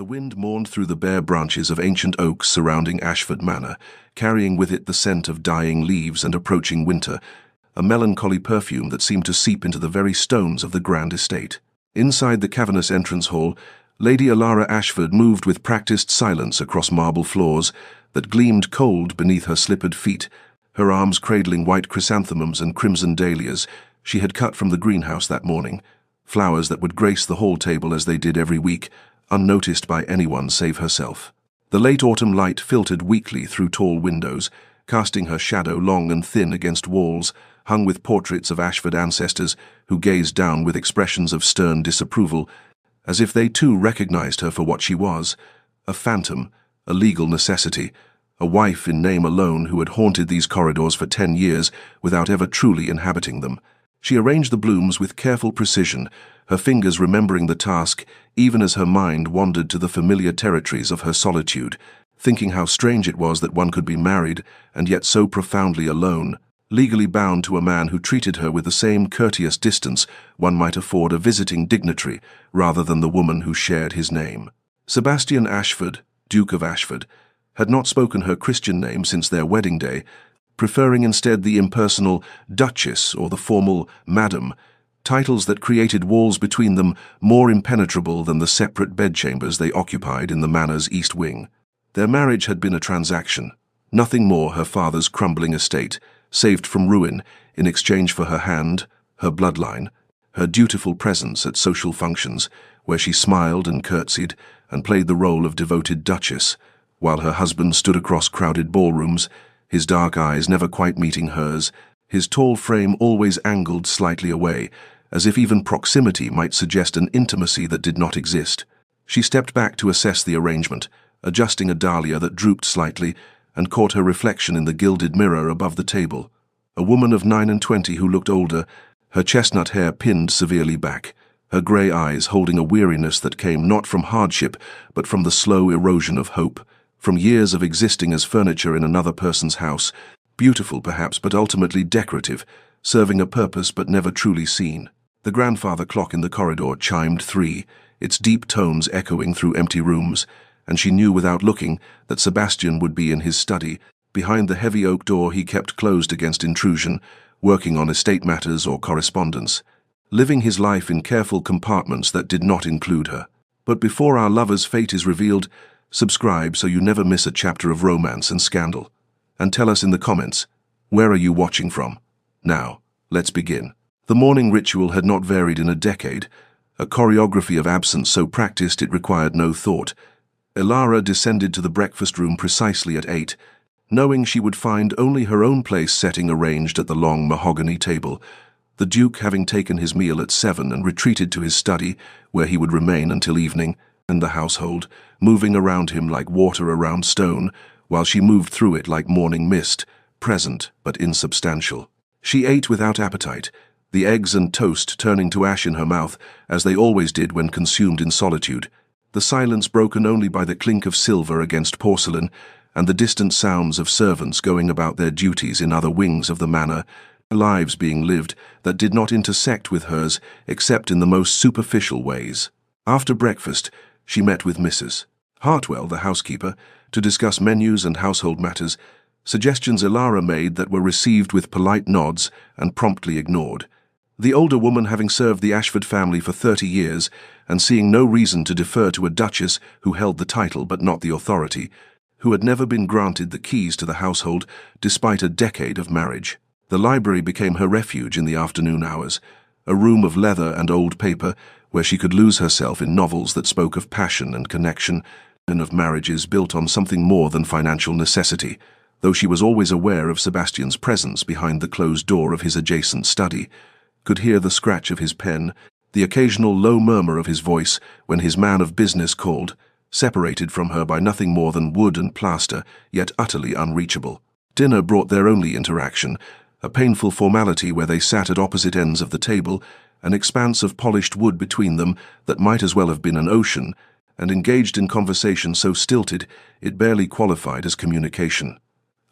The wind mourned through the bare branches of ancient oaks surrounding Ashford Manor, carrying with it the scent of dying leaves and approaching winter, a melancholy perfume that seemed to seep into the very stones of the grand estate. Inside the cavernous entrance hall, Lady Alara Ashford moved with practiced silence across marble floors that gleamed cold beneath her slippered feet, her arms cradling white chrysanthemums and crimson dahlias she had cut from the greenhouse that morning, flowers that would grace the hall table as they did every week, unnoticed by anyone save herself. The late autumn light filtered weakly through tall windows, casting her shadow long and thin against walls hung with portraits of Ashford ancestors who gazed down with expressions of stern disapproval, as if they too recognized her for what she was, a phantom, a legal necessity, a wife in name alone who had haunted these corridors for 10 years without ever truly inhabiting them. She arranged the blooms with careful precision, her fingers remembering the task even as her mind wandered to the familiar territories of her solitude, thinking how strange it was that one could be married and yet so profoundly alone, legally bound to a man who treated her with the same courteous distance one might afford a visiting dignitary rather than the woman who shared his name. Sebastian Ashford, Duke of Ashford, had not spoken her Christian name since their wedding day, preferring instead the impersonal Duchess or the formal Madam, titles that created walls between them more impenetrable than the separate bedchambers they occupied in the manor's east wing. Their marriage had been a transaction, nothing more her father's crumbling estate, saved from ruin in exchange for her hand, her bloodline, her dutiful presence at social functions, where she smiled and curtsied and played the role of devoted duchess, while her husband stood across crowded ballrooms, his dark eyes never quite meeting hers, his tall frame always angled slightly away, as if even proximity might suggest an intimacy that did not exist. She stepped back to assess the arrangement, adjusting a dahlia that drooped slightly, and caught her reflection in the gilded mirror above the table. A woman of 29 who looked older, her chestnut hair pinned severely back, her grey eyes holding a weariness that came not from hardship, but from the slow erosion of hope, from years of existing as furniture in another person's house, beautiful perhaps but ultimately decorative, serving a purpose but never truly seen. The grandfather clock in the corridor chimed 3, its deep tones echoing through empty rooms, and she knew without looking that Sebastian would be in his study, behind the heavy oak door he kept closed against intrusion, working on estate matters or correspondence, living his life in careful compartments that did not include her. But before our lover's fate is revealed, subscribe so you never miss a chapter of romance and scandal. And tell us in the comments, where are you watching from? Now, let's begin. The morning ritual had not varied in a decade, a choreography of absence so practiced it required no thought. Alara descended to the breakfast room precisely at 8, knowing she would find only her own place setting arranged at the long mahogany table, the Duke having taken his meal at 7 and retreated to his study, where he would remain until evening, and the household, moving around him like water around stone, while she moved through it like morning mist, present but insubstantial. She ate without appetite, the eggs and toast turning to ash in her mouth, as they always did when consumed in solitude, the silence broken only by the clink of silver against porcelain and the distant sounds of servants going about their duties in other wings of the manor, lives being lived that did not intersect with hers except in the most superficial ways. After breakfast, she met with Mrs. Hartwell, the housekeeper, to discuss menus and household matters, suggestions Alara made that were received with polite nods and promptly ignored. The older woman having served the Ashford family for 30 years and seeing no reason to defer to a duchess who held the title but not the authority, who had never been granted the keys to the household despite a decade of marriage. The library became her refuge in the afternoon hours, a room of leather and old paper where she could lose herself in novels that spoke of passion and connection and of marriages built on something more than financial necessity, though she was always aware of Sebastian's presence behind the closed door of his adjacent study, could hear the scratch of his pen, the occasional low murmur of his voice when his man of business called, separated from her by nothing more than wood and plaster, yet utterly unreachable. Dinner brought their only interaction, a painful formality where they sat at opposite ends of the table, an expanse of polished wood between them that might as well have been an ocean, and engaged in conversation so stilted it barely qualified as communication.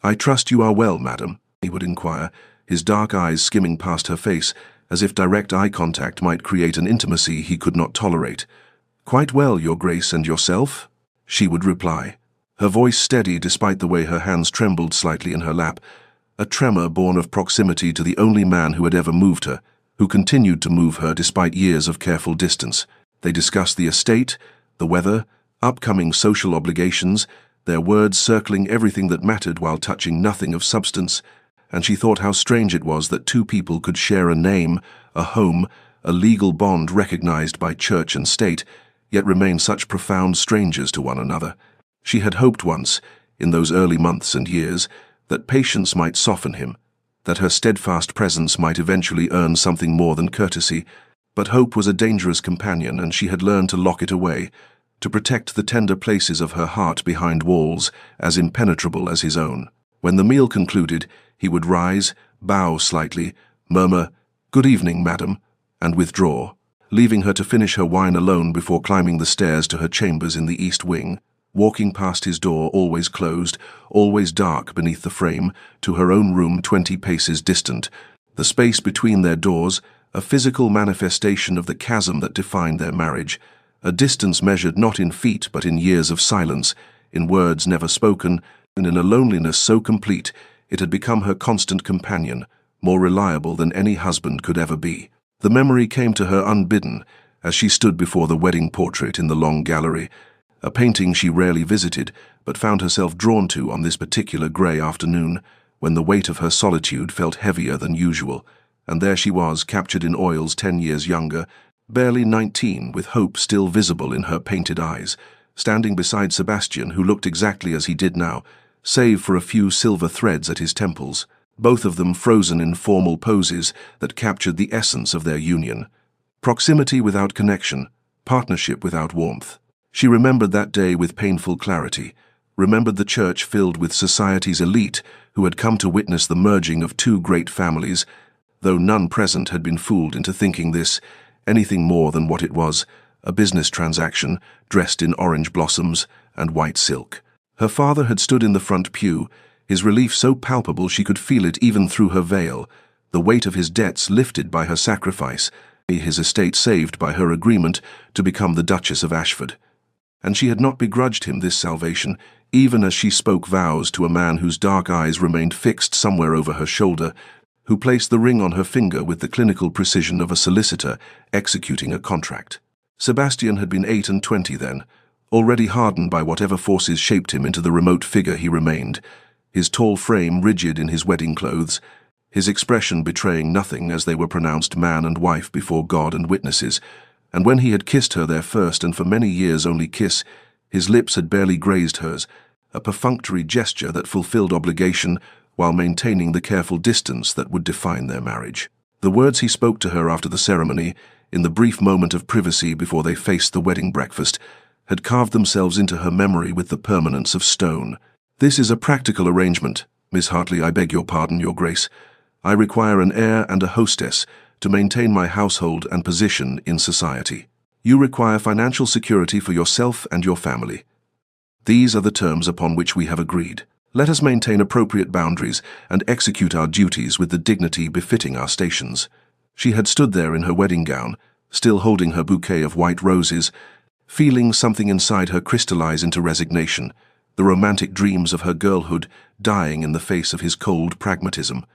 "I trust you are well, madam," he would inquire, his dark eyes skimming past her face, as if direct eye contact might create an intimacy he could not tolerate. "Quite well, Your Grace, and yourself?" she would reply, her voice steady despite the way her hands trembled slightly in her lap, a tremor born of proximity to the only man who had ever moved her, who continued to move her despite years of careful distance. They discussed the estate, the weather, upcoming social obligations, their words circling everything that mattered while touching nothing of substance, and she thought how strange it was that two people could share a name, a home, a legal bond recognized by church and state, yet remain such profound strangers to one another. She had hoped once, in those early months and years, that patience might soften him, that her steadfast presence might eventually earn something more than courtesy, but hope was a dangerous companion, and she had learned to lock it away, to protect the tender places of her heart behind walls as impenetrable as his own. When the meal concluded, he would rise, bow slightly, murmur, "Good evening, madam," and withdraw, leaving her to finish her wine alone before climbing the stairs to her chambers in the east wing, walking past his door always closed, always dark beneath the frame, to her own room 20 paces distant, the space between their doors, a physical manifestation of the chasm that defined their marriage, a distance measured not in feet but in years of silence, in words never spoken, and in a loneliness so complete it had become her constant companion, more reliable than any husband could ever be. The memory came to her unbidden as she stood before the wedding portrait in the long gallery, a painting she rarely visited but found herself drawn to on this particular grey afternoon, when the weight of her solitude felt heavier than usual, and there she was, captured in oils 10 years younger, barely 19, with hope still visible in her painted eyes, standing beside Sebastian, who looked exactly as he did now, save for a few silver threads at his temples, both of them frozen in formal poses that captured the essence of their union. Proximity without connection, partnership without warmth. She remembered that day with painful clarity, remembered the church filled with society's elite who had come to witness the merging of two great families, though none present had been fooled into thinking this anything more than what it was, a business transaction dressed in orange blossoms and white silk. Her father had stood in the front pew, his relief so palpable she could feel it even through her veil, the weight of his debts lifted by her sacrifice, his estate saved by her agreement to become the Duchess of Ashford. And she had not begrudged him this salvation, even as she spoke vows to a man whose dark eyes remained fixed somewhere over her shoulder, who placed the ring on her finger with the clinical precision of a solicitor executing a contract. Sebastian had been 28 then, already hardened by whatever forces shaped him into the remote figure he remained, his tall frame rigid in his wedding clothes, his expression betraying nothing as they were pronounced man and wife before God and witnesses, and when he had kissed her their first and for many years only kiss, his lips had barely grazed hers, a perfunctory gesture that fulfilled obligation while maintaining the careful distance that would define their marriage. The words he spoke to her after the ceremony, in the brief moment of privacy before they faced the wedding breakfast, had carved themselves into her memory with the permanence of stone. "This is a practical arrangement. Miss Hartley, I beg your pardon, Your Grace. I require an heir and a hostess to maintain my household and position in society. You require financial security for yourself and your family. These are the terms upon which we have agreed. Let us maintain appropriate boundaries and execute our duties with the dignity befitting our stations." She had stood there in her wedding gown, still holding her bouquet of white roses, feeling something inside her crystallize into resignation, the romantic dreams of her girlhood dying in the face of his cold pragmatism.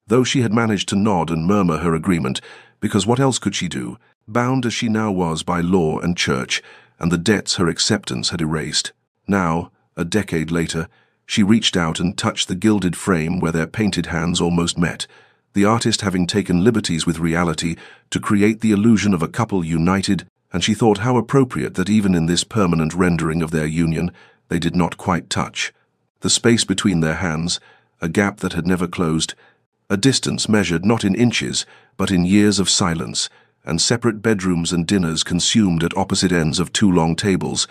Though she had managed to nod and murmur her agreement, because what else could she do, bound as she now was by law and church, and the debts her acceptance had erased. Now, a decade later, she reached out and touched the gilded frame where their painted hands almost met, the artist having taken liberties with reality to create the illusion of a couple united, and she thought how appropriate that even in this permanent rendering of their union, they did not quite touch. The space between their hands, a gap that had never closed, a distance measured not in inches, but in years of silence, and separate bedrooms and dinners consumed at opposite ends of 2 long tables,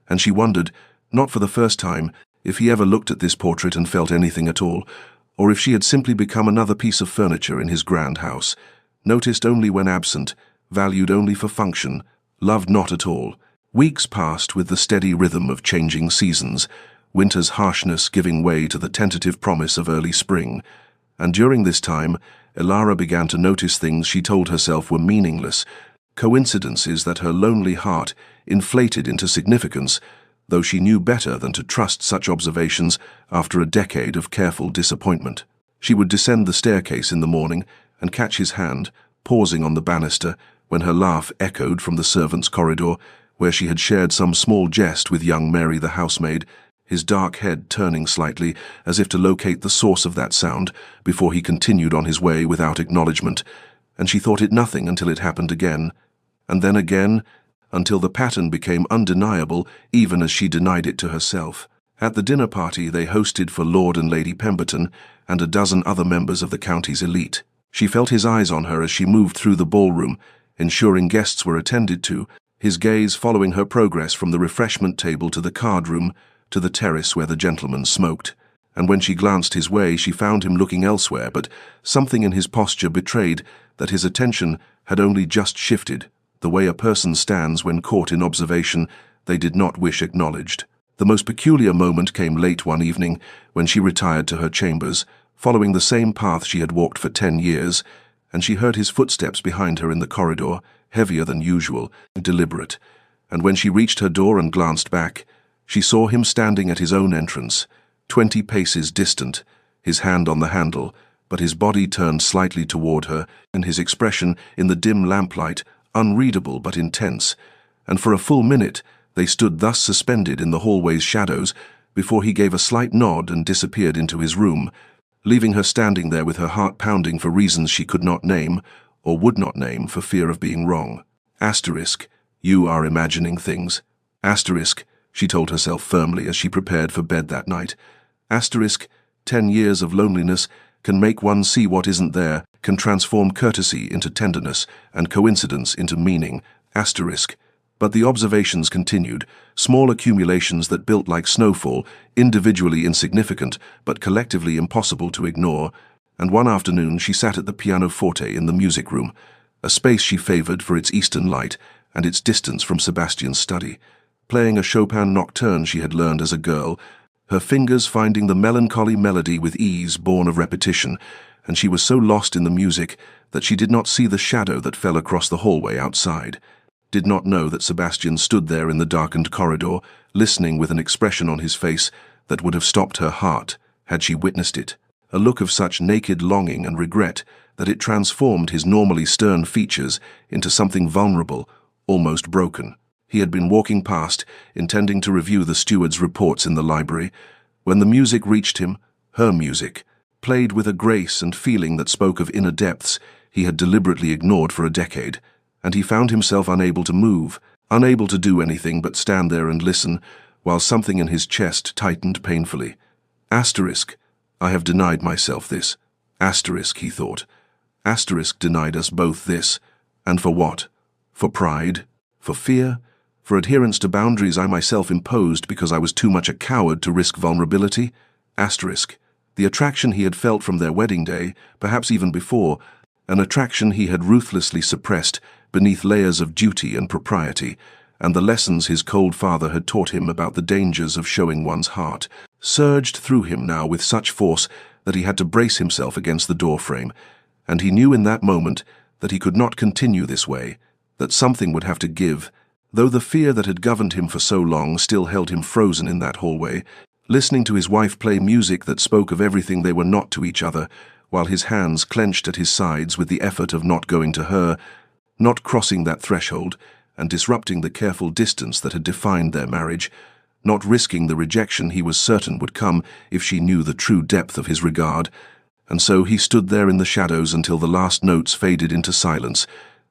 and she wondered, not for the first time, if he ever looked at this portrait and felt anything at all, or if she had simply become another piece of furniture in his grand house, noticed only when absent, valued only for function, loved not at all. Weeks passed with the steady rhythm of changing seasons, winter's harshness giving way to the tentative promise of early spring, and during this time, Elara began to notice things she told herself were meaningless, coincidences that her lonely heart inflated into significance, though she knew better than to trust such observations after a decade of careful disappointment. She would descend the staircase in the morning and catch his hand, pausing on the banister when her laugh echoed from the servants' corridor, where she had shared some small jest with young Mary the housemaid, his dark head turning slightly as if to locate the source of that sound before he continued on his way without acknowledgement, and she thought it nothing until it happened again, and then again, until the pattern became undeniable even as she denied it to herself. At the dinner party they hosted for Lord and Lady Pemberton and a dozen other members of the county's elite. She felt his eyes on her as she moved through the ballroom, ensuring guests were attended to, his gaze following her progress from the refreshment table to the card room to the terrace where the gentlemen smoked. And when she glanced his way, she found him looking elsewhere, but something in his posture betrayed that his attention had only just shifted, the way a person stands when caught in observation they did not wish acknowledged. The most peculiar moment came late one evening when she retired to her chambers, following the same path she had walked for 10 years, and she heard his footsteps behind her in the corridor, heavier than usual, deliberate. And when she reached her door and glanced back, she saw him standing at his own entrance, 20 paces distant, his hand on the handle, but his body turned slightly toward her, and his expression, in the dim lamplight, unreadable but intense, and for a full minute they stood thus suspended in the hallway's shadows before he gave a slight nod and disappeared into his room, leaving her standing there with her heart pounding for reasons she could not name, or would not name for fear of being wrong. Asterisk, you are imagining things. Asterisk, she told herself firmly as she prepared for bed that night. Asterisk, 10 years of loneliness can make one see what isn't there, can transform courtesy into tenderness and coincidence into meaning. Asterisk. But the observations continued, small accumulations that built like snowfall, individually insignificant but collectively impossible to ignore, and one afternoon she sat at the pianoforte in the music room, a space she favored for its eastern light and its distance from Sebastian's study, playing a Chopin nocturne she had learned as a girl, her fingers finding the melancholy melody with ease born of repetition, and she was so lost in the music that she did not see the shadow that fell across the hallway outside, did not know that Sebastian stood there in the darkened corridor, listening with an expression on his face that would have stopped her heart had she witnessed it, a look of such naked longing and regret that it transformed his normally stern features into something vulnerable, almost broken. He had been walking past, intending to review the steward's reports in the library, when the music reached him, her music, played with a grace and feeling that spoke of inner depths he had deliberately ignored for a decade, and he found himself unable to move, unable to do anything but stand there and listen, while something in his chest tightened painfully. Asterisk, I have denied myself this. Asterisk, he thought. Asterisk denied us both this. And for what? For pride? For fear? For adherence to boundaries I myself imposed because I was too much a coward to risk vulnerability? Asterisk. The attraction he had felt from their wedding day, perhaps even before, an attraction he had ruthlessly suppressed beneath layers of duty and propriety, and the lessons his cold father had taught him about the dangers of showing one's heart, surged through him now with such force that he had to brace himself against the doorframe, and he knew in that moment that he could not continue this way, that something would have to give, though the fear that had governed him for so long still held him frozen in that hallway, listening to his wife play music that spoke of everything they were not to each other, while his hands clenched at his sides with the effort of not going to her, not crossing that threshold and disrupting the careful distance that had defined their marriage, not risking the rejection he was certain would come if she knew the true depth of his regard. And so he stood there in the shadows until the last notes faded into silence,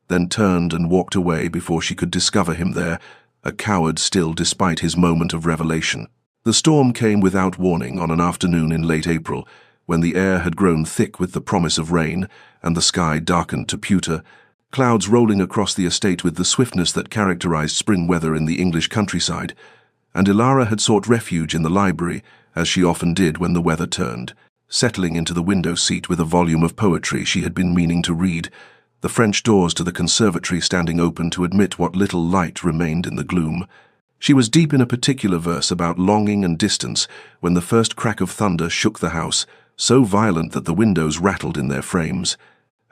then turned and walked away before she could discover him there, a coward still despite his moment of revelation. The storm came without warning on an afternoon in late April, when the air had grown thick with the promise of rain and the sky darkened to pewter, clouds rolling across the estate with the swiftness that characterized spring weather in the English countryside, and Ilara had sought refuge in the library, as she often did when the weather turned, settling into the window seat with a volume of poetry she had been meaning to read, the French doors to the conservatory standing open to admit what little light remained in the gloom. She was deep in a particular verse about longing and distance when the first crack of thunder shook the house, so violent that the windows rattled in their frames,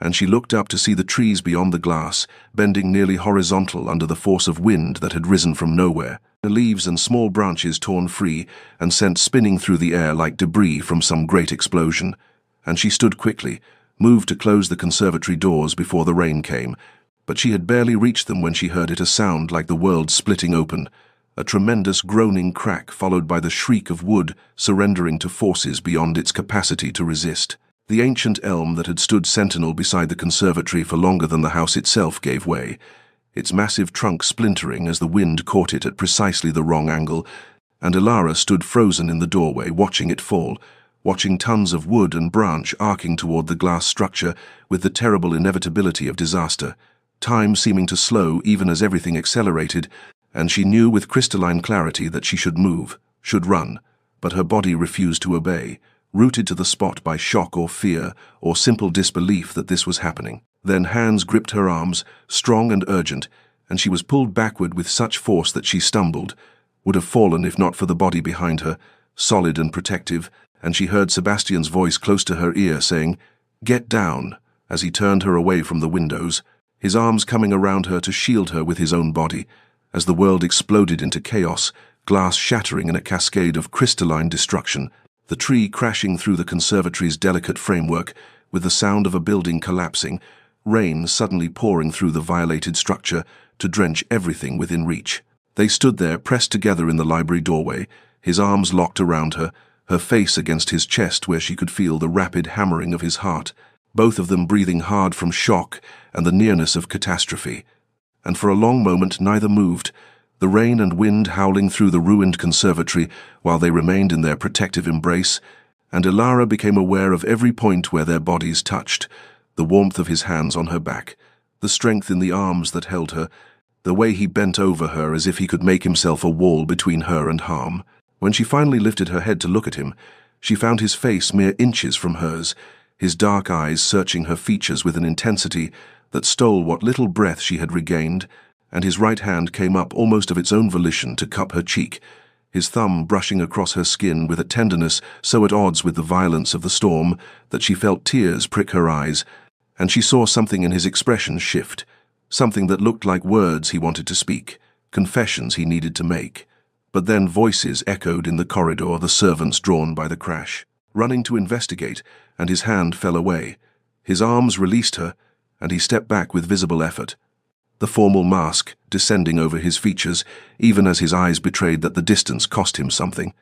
and she looked up to see the trees beyond the glass, bending nearly horizontal under the force of wind that had risen from nowhere, the leaves and small branches torn free and sent spinning through the air like debris from some great explosion. And she stood quickly, moved to close the conservatory doors before the rain came, but she had barely reached them when she heard it a sound like the world splitting open, a tremendous groaning crack followed by the shriek of wood surrendering to forces beyond its capacity to resist. The ancient elm that had stood sentinel beside the conservatory for longer than the house itself gave way, its massive trunk splintering as the wind caught it at precisely the wrong angle, and Elara stood frozen in the doorway watching it fall, watching tons of wood and branch arcing toward the glass structure with the terrible inevitability of disaster, time seeming to slow even as everything accelerated, and she knew with crystalline clarity that she should move, should run, but her body refused to obey, rooted to the spot by shock or fear or simple disbelief that this was happening. Then hands gripped her arms, strong and urgent, and she was pulled backward with such force that she stumbled, would have fallen if not for the body behind her, solid and protective, and she heard Sebastian's voice close to her ear saying, "Get down," as he turned her away from the windows, his arms coming around her to shield her with his own body, as the world exploded into chaos, glass shattering in a cascade of crystalline destruction, the tree crashing through the conservatory's delicate framework with the sound of a building collapsing, rain suddenly pouring through the violated structure to drench everything within reach. They stood there pressed together in the library doorway, his arms locked around her, her face against his chest where she could feel the rapid hammering of his heart, both of them breathing hard from shock and the nearness of catastrophe. And for a long moment neither moved, the rain and wind howling through the ruined conservatory while they remained in their protective embrace, and Elara became aware of every point where their bodies touched, the warmth of his hands on her back, the strength in the arms that held her, the way he bent over her as if he could make himself a wall between her and harm. When she finally lifted her head to look at him, she found his face mere inches from hers, his dark eyes searching her features with an intensity that stole what little breath she had regained, and his right hand came up almost of its own volition to cup her cheek, his thumb brushing across her skin with a tenderness so at odds with the violence of the storm that she felt tears prick her eyes, and she saw something in his expression shift, something that looked like words he wanted to speak, confessions he needed to make. But then voices echoed in the corridor, the servants drawn by the crash, running to investigate, and his hand fell away. His arms released her, and he stepped back with visible effort, the formal mask descending over his features, even as his eyes betrayed that the distance cost him something.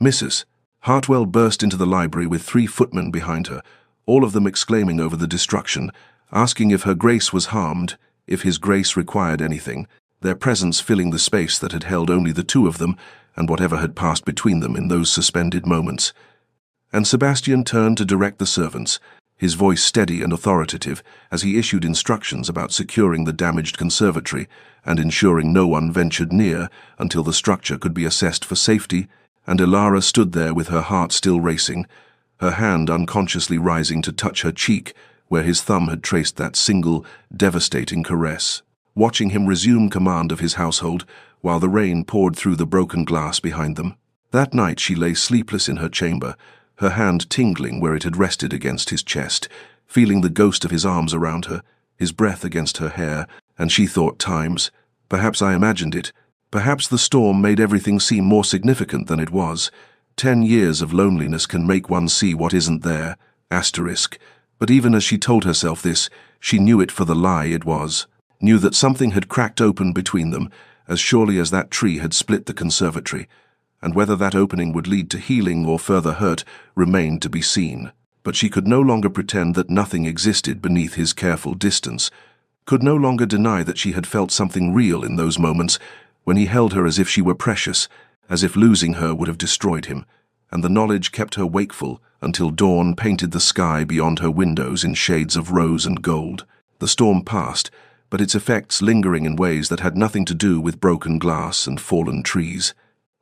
"Mrs." Hartwell burst into the library with 3 footmen behind her, all of them exclaiming over the destruction, asking if her grace was harmed, if his grace required anything, their presence filling the space that had held only the 2 of them and whatever had passed between them in those suspended moments. And Sebastian turned to direct the servants, his voice steady and authoritative as he issued instructions about securing the damaged conservatory and ensuring no one ventured near until the structure could be assessed for safety, and Elara stood there with her heart still racing, her hand unconsciously rising to touch her cheek where his thumb had traced that single, devastating caress, watching him resume command of his household while the rain poured through the broken glass behind them. That night she lay sleepless in her chamber, her hand tingling where it had rested against his chest, feeling the ghost of his arms around her, his breath against her hair, and she thought times, perhaps I imagined it, perhaps the storm made everything seem more significant than it was. 10 years of loneliness can make one see what isn't there, asterisk. But even as she told herself this, she knew it for the lie it was, knew that something had cracked open between them, as surely as that tree had split the conservatory, and whether that opening would lead to healing or further hurt remained to be seen. But she could no longer pretend that nothing existed beneath his careful distance, could no longer deny that she had felt something real in those moments when he held her as if she were precious, as if losing her would have destroyed him, and the knowledge kept her wakeful until dawn painted the sky beyond her windows in shades of rose and gold. The storm passed, but its effects lingering in ways that had nothing to do with broken glass and fallen trees.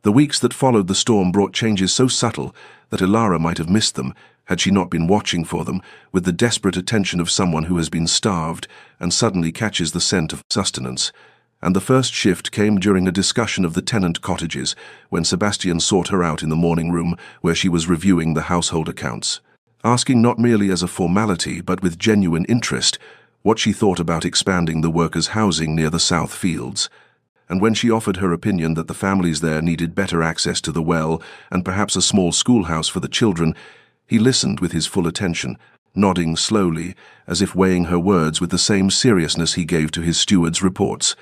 The weeks that followed the storm brought changes so subtle that Elara might have missed them had she not been watching for them with the desperate attention of someone who has been starved and suddenly catches the scent of sustenance. And the first shift came during a discussion of the tenant cottages when Sebastian sought her out in the morning room where she was reviewing the household accounts. asking not merely as a formality but with genuine interest what she thought about expanding the workers' housing near the South Fields. And when she offered her opinion that the families there needed better access to the well and perhaps a small schoolhouse for the children, he listened with his full attention, nodding slowly, as if weighing her words with the same seriousness he gave to his steward's reports.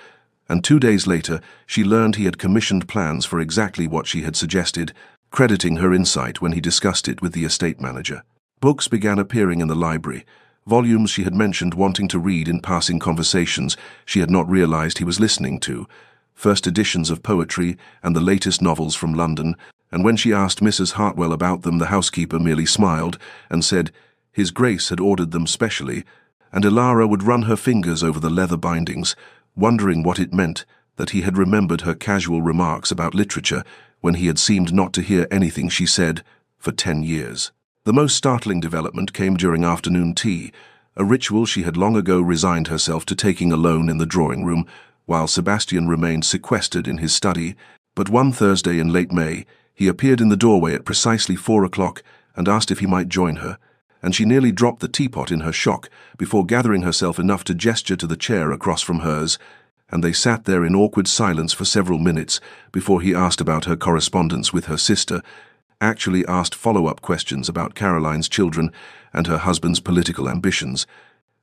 And 2 days later, she learned he had commissioned plans for exactly what she had suggested, crediting her insight when he discussed it with the estate manager. Books began appearing in the library, volumes she had mentioned wanting to read in passing conversations she had not realized he was listening to, first editions of poetry and the latest novels from London, and when she asked Mrs. Hartwell about them, the housekeeper merely smiled and said His Grace had ordered them specially, and Elara would run her fingers over the leather bindings, wondering what it meant that he had remembered her casual remarks about literature when he had seemed not to hear anything she said for 10 years. The most startling development came during afternoon tea, a ritual she had long ago resigned herself to taking alone in the drawing room, while Sebastian remained sequestered in his study. But one Thursday in late May, he appeared in the doorway at precisely 4 o'clock and asked if he might join her, and she nearly dropped the teapot in her shock before gathering herself enough to gesture to the chair across from hers, and they sat there in awkward silence for several minutes before he asked about her correspondence with her sister, actually asked follow-up questions about Caroline's children and her husband's political ambitions,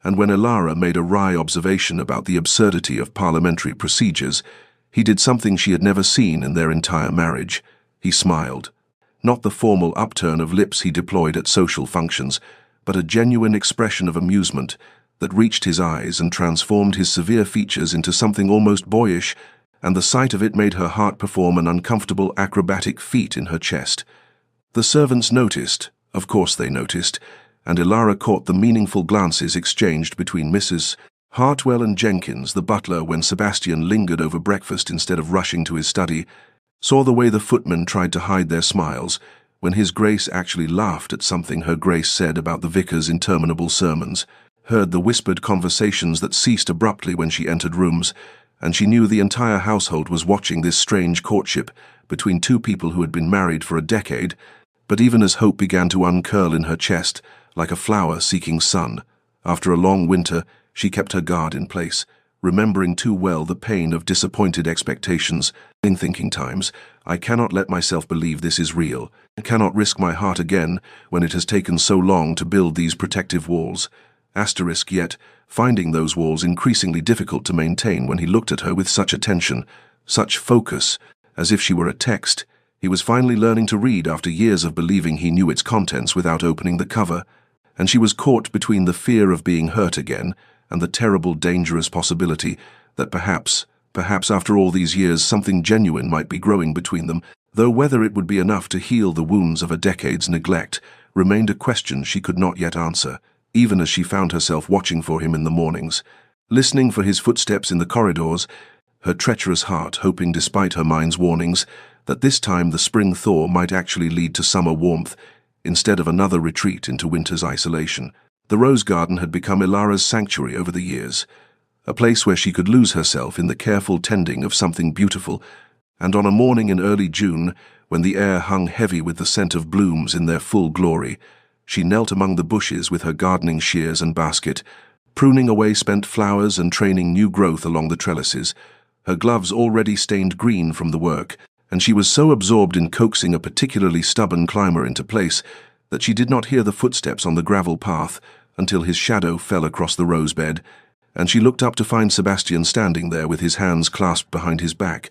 and when Elara made a wry observation about the absurdity of parliamentary procedures, he did something she had never seen in their entire marriage. He smiled. Not the formal upturn of lips he deployed at social functions, but a genuine expression of amusement that reached his eyes and transformed his severe features into something almost boyish, and the sight of it made her heart perform an uncomfortable acrobatic feat in her chest. The servants noticed, of course they noticed, and Elara caught the meaningful glances exchanged between Mrs. Hartwell and Jenkins, the butler, when Sebastian lingered over breakfast instead of rushing to his study, saw the way the footmen tried to hide their smiles when His Grace actually laughed at something Her Grace said about the vicar's interminable sermons, heard the whispered conversations that ceased abruptly when she entered rooms, and she knew the entire household was watching this strange courtship between two people who had been married for a decade. But even as hope began to uncurl in her chest, like a flower seeking sun, after a long winter, she kept her guard in place, remembering too well the pain of disappointed expectations, in thinking times, I cannot let myself believe this is real. I cannot risk my heart again when it has taken so long to build these protective walls. Yet, finding those walls increasingly difficult to maintain when he looked at her with such attention, such focus, as if she were a text. He was finally learning to read after years of believing he knew its contents without opening the cover, and she was caught between the fear of being hurt again and the terrible, dangerous possibility that perhaps after all these years something genuine might be growing between them, though whether it would be enough to heal the wounds of a decade's neglect remained a question she could not yet answer, even as she found herself watching for him in the mornings, listening for his footsteps in the corridors, her treacherous heart hoping, despite her mind's warnings, that this time the spring thaw might actually lead to summer warmth instead of another retreat into winter's isolation. The rose garden had become Elara's sanctuary over the years, a place where she could lose herself in the careful tending of something beautiful, and on a morning in early June, when the air hung heavy with the scent of blooms in their full glory, she knelt among the bushes with her gardening shears and basket, pruning away spent flowers and training new growth along the trellises, her gloves already stained green from the work, and she was so absorbed in coaxing a particularly stubborn climber into place that she did not hear the footsteps on the gravel path until his shadow fell across the rose bed, and she looked up to find Sebastian standing there with his hands clasped behind his back,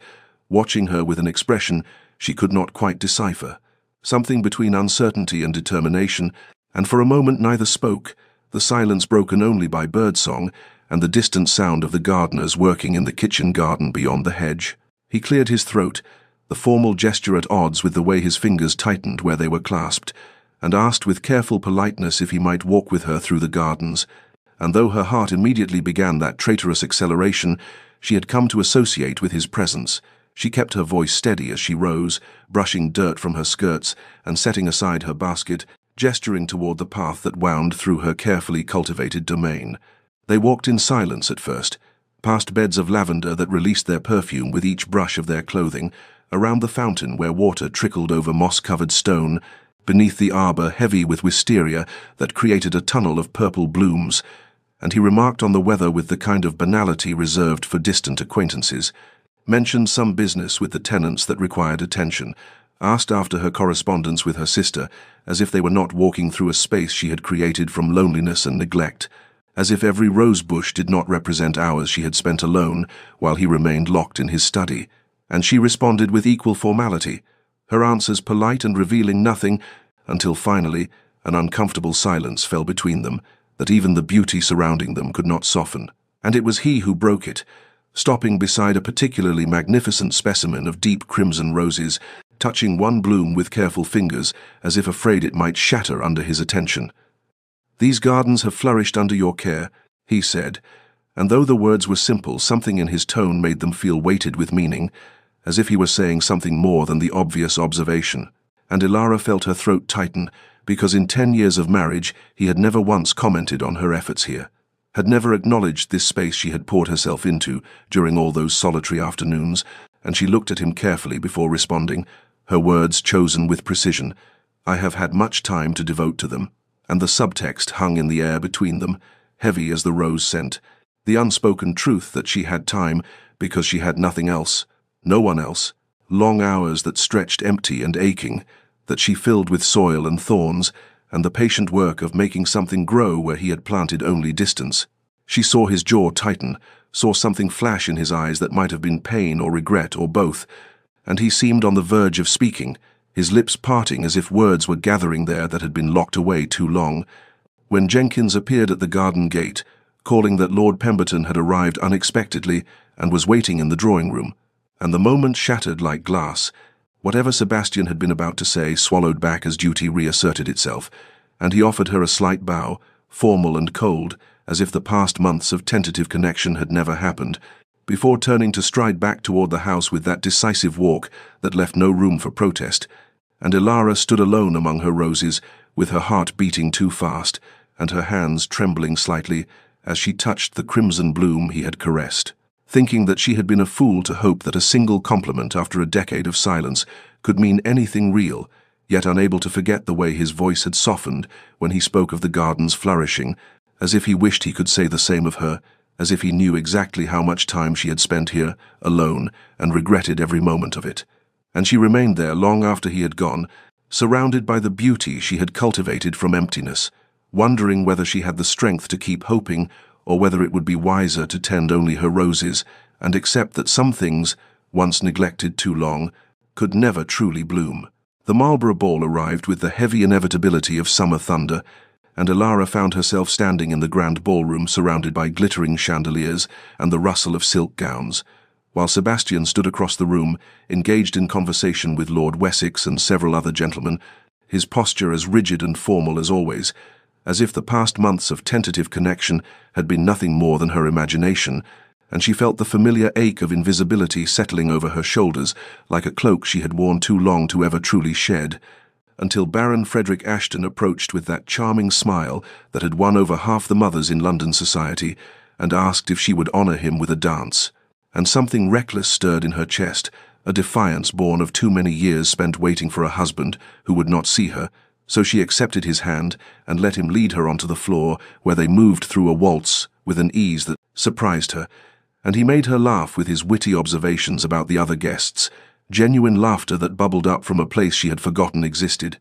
watching her with an expression she could not quite decipher, something between uncertainty and determination, and for a moment neither spoke, the silence broken only by birdsong and the distant sound of the gardeners working in the kitchen garden beyond the hedge. He cleared his throat, the formal gesture at odds with the way his fingers tightened where they were clasped, and asked with careful politeness if he might walk with her through the gardens, and though her heart immediately began that traitorous acceleration she had come to associate with his presence, she kept her voice steady as she rose, brushing dirt from her skirts and setting aside her basket, gesturing toward the path that wound through her carefully cultivated domain. They walked in silence at first, past beds of lavender that released their perfume with each brush of their clothing, around the fountain where water trickled over moss-covered stone, beneath the arbor heavy with wisteria that created a tunnel of purple blooms, and he remarked on the weather with the kind of banality reserved for distant acquaintances, mentioned some business with the tenants that required attention, asked after her correspondence with her sister, as if they were not walking through a space she had created from loneliness and neglect, as if every rose bush did not represent hours she had spent alone while he remained locked in his study, and she responded with equal formality, her answers polite and revealing nothing, until finally an uncomfortable silence fell between them that even the beauty surrounding them could not soften, and it was he who broke it, stopping beside a particularly magnificent specimen of deep crimson roses, touching one bloom with careful fingers as if afraid it might shatter under his attention. "These gardens have flourished under your care," he said, and though the words were simple, something in his tone made them feel weighted with meaning, as if he were saying something more than the obvious observation. And Ilara felt her throat tighten, because in 10 years of marriage he had never once commented on her efforts here, had never acknowledged this space she had poured herself into during all those solitary afternoons, and she looked at him carefully before responding, her words chosen with precision. "I have had much time to devote to them," and the subtext hung in the air between them, heavy as the rose scent, the unspoken truth that she had time because she had nothing else, no one else, long hours that stretched empty and aching, that she filled with soil and thorns, and the patient work of making something grow where he had planted only distance. She saw his jaw tighten, saw something flash in his eyes that might have been pain or regret or both, and he seemed on the verge of speaking, his lips parting as if words were gathering there that had been locked away too long, when Jenkins appeared at the garden gate, calling that Lord Pemberton had arrived unexpectedly and was waiting in the drawing-room, and the moment shattered like glass. Whatever Sebastian had been about to say swallowed back as duty reasserted itself, and he offered her a slight bow, formal and cold, as if the past months of tentative connection had never happened, before turning to stride back toward the house with that decisive walk that left no room for protest, and Ilara stood alone among her roses, with her heart beating too fast, and her hands trembling slightly as she touched the crimson bloom he had caressed, thinking that she had been a fool to hope that a single compliment after a decade of silence could mean anything real, yet unable to forget the way his voice had softened when he spoke of the garden's flourishing, as if he wished he could say the same of her, as if he knew exactly how much time she had spent here, alone, and regretted every moment of it. And she remained there long after he had gone, surrounded by the beauty she had cultivated from emptiness, wondering whether she had the strength to keep hoping, or whether it would be wiser to tend only her roses and accept that some things, once neglected too long, could never truly bloom. The Marlborough Ball arrived with the heavy inevitability of summer thunder, and Ilara found herself standing in the grand ballroom surrounded by glittering chandeliers and the rustle of silk gowns, while Sebastian stood across the room, engaged in conversation with Lord Wessex and several other gentlemen, his posture as rigid and formal as always, as if the past months of tentative connection had been nothing more than her imagination, and she felt the familiar ache of invisibility settling over her shoulders like a cloak she had worn too long to ever truly shed, until Baron Frederick Ashton approached with that charming smile that had won over half the mothers in London society, and asked if she would honour him with a dance. And something reckless stirred in her chest, a defiance born of too many years spent waiting for a husband who would not see her, so she accepted his hand and let him lead her onto the floor, where they moved through a waltz with an ease that surprised her, and he made her laugh with his witty observations about the other guests, genuine laughter that bubbled up from a place she had forgotten existed,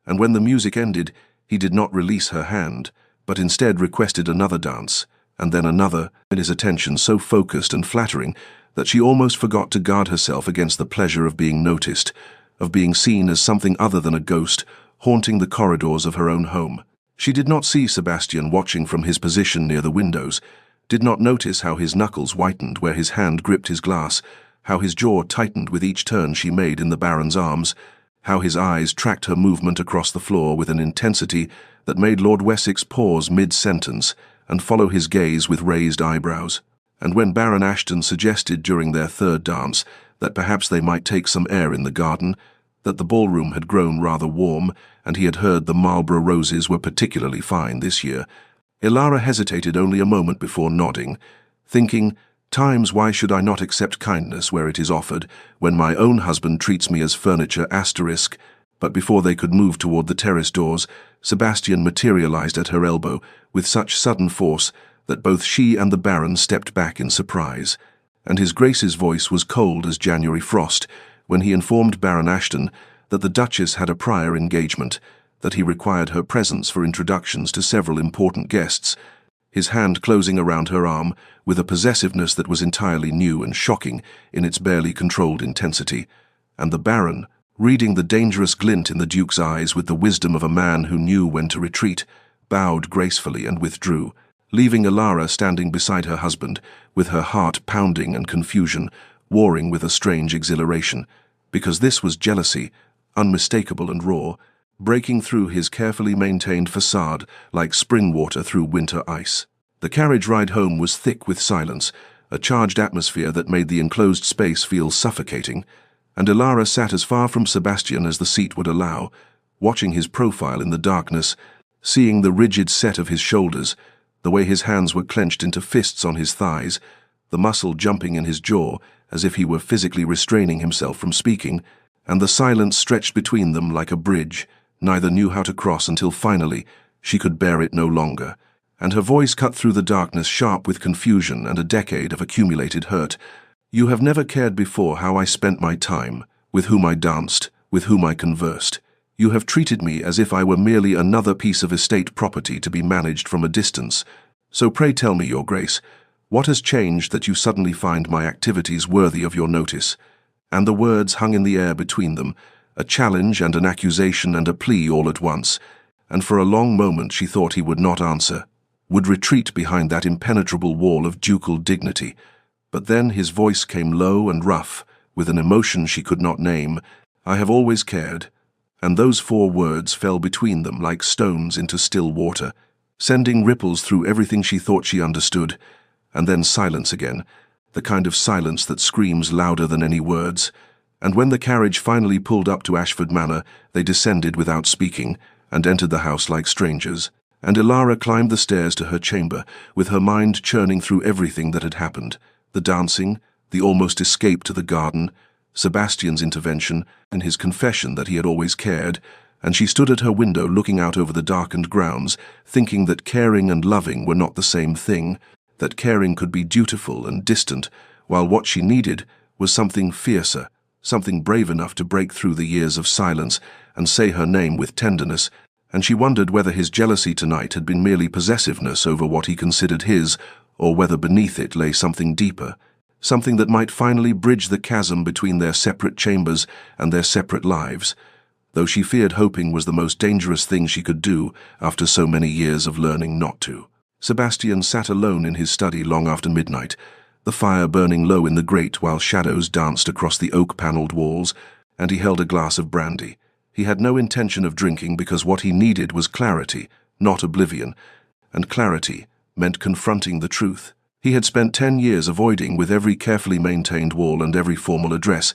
and when the music ended, he did not release her hand, but instead requested another dance, and then another, and his attention so focused and flattering that she almost forgot to guard herself against the pleasure of being noticed, of being seen as something other than a ghost, haunting the corridors of her own home. She did not see Sebastian watching from his position near the windows, did not notice how his knuckles whitened where his hand gripped his glass, how his jaw tightened with each turn she made in the Baron's arms, how his eyes tracked her movement across the floor with an intensity that made Lord Wessex pause mid-sentence and follow his gaze with raised eyebrows. And when Baron Ashton suggested during their third dance that perhaps they might take some air in the garden, that the ballroom had grown rather warm, and he had heard the Marlborough roses were particularly fine this year, Ilara hesitated only a moment before nodding, thinking, "Times why should I not accept kindness where it is offered, when my own husband treats me as furniture *?" But before they could move toward the terrace doors, Sebastian materialized at her elbow with such sudden force that both she and the Baron stepped back in surprise, and His Grace's voice was cold as January frost when he informed Baron Ashton that the Duchess had a prior engagement, that he required her presence for introductions to several important guests, his hand closing around her arm with a possessiveness that was entirely new and shocking in its barely controlled intensity, and the Baron, reading the dangerous glint in the Duke's eyes with the wisdom of a man who knew when to retreat, bowed gracefully and withdrew, leaving Elara standing beside her husband, with her heart pounding and confusion, warring with a strange exhilaration, because this was jealousy, unmistakable and raw, breaking through his carefully maintained facade like spring water through winter ice. The carriage ride home was thick with silence, a charged atmosphere that made the enclosed space feel suffocating, and Elara sat as far from Sebastian as the seat would allow, watching his profile in the darkness, seeing the rigid set of his shoulders, the way his hands were clenched into fists on his thighs, the muscle jumping in his jaw as if he were physically restraining himself from speaking, and the silence stretched between them like a bridge neither knew how to cross until finally she could bear it no longer, and her voice cut through the darkness sharp with confusion and a decade of accumulated hurt. "You have never cared before how I spent my time, with whom I danced, with whom I conversed. You have treated me as if I were merely another piece of estate property to be managed from a distance. So pray tell me, Your Grace, what has changed that you suddenly find my activities worthy of your notice?" And the words hung in the air between them, a challenge and an accusation and a plea all at once, and for a long moment she thought he would not answer, would retreat behind that impenetrable wall of ducal dignity. But then his voice came low and rough, with an emotion she could not name. "I have always cared," and those 4 words fell between them like stones into still water, sending ripples through everything she thought she understood, and then silence again, the kind of silence that screams louder than any words. And when the carriage finally pulled up to Ashford Manor, they descended without speaking, and entered the house like strangers, and Elara climbed the stairs to her chamber, with her mind churning through everything that had happened, the dancing, the almost escape to the garden, Sebastian's intervention, and his confession that he had always cared, and she stood at her window looking out over the darkened grounds, thinking that caring and loving were not the same thing, that caring could be dutiful and distant, while what she needed was something fiercer, something brave enough to break through the years of silence and say her name with tenderness, and she wondered whether his jealousy tonight had been merely possessiveness over what he considered his, or whether beneath it lay something deeper, something that might finally bridge the chasm between their separate chambers and their separate lives, though she feared hoping was the most dangerous thing she could do after so many years of learning not to. Sebastian sat alone in his study long after midnight, the fire burning low in the grate while shadows danced across the oak-panelled walls, and he held a glass of brandy. He had no intention of drinking because what he needed was clarity, not oblivion, and clarity meant confronting the truth. He had spent 10 years avoiding with every carefully maintained wall and every formal address,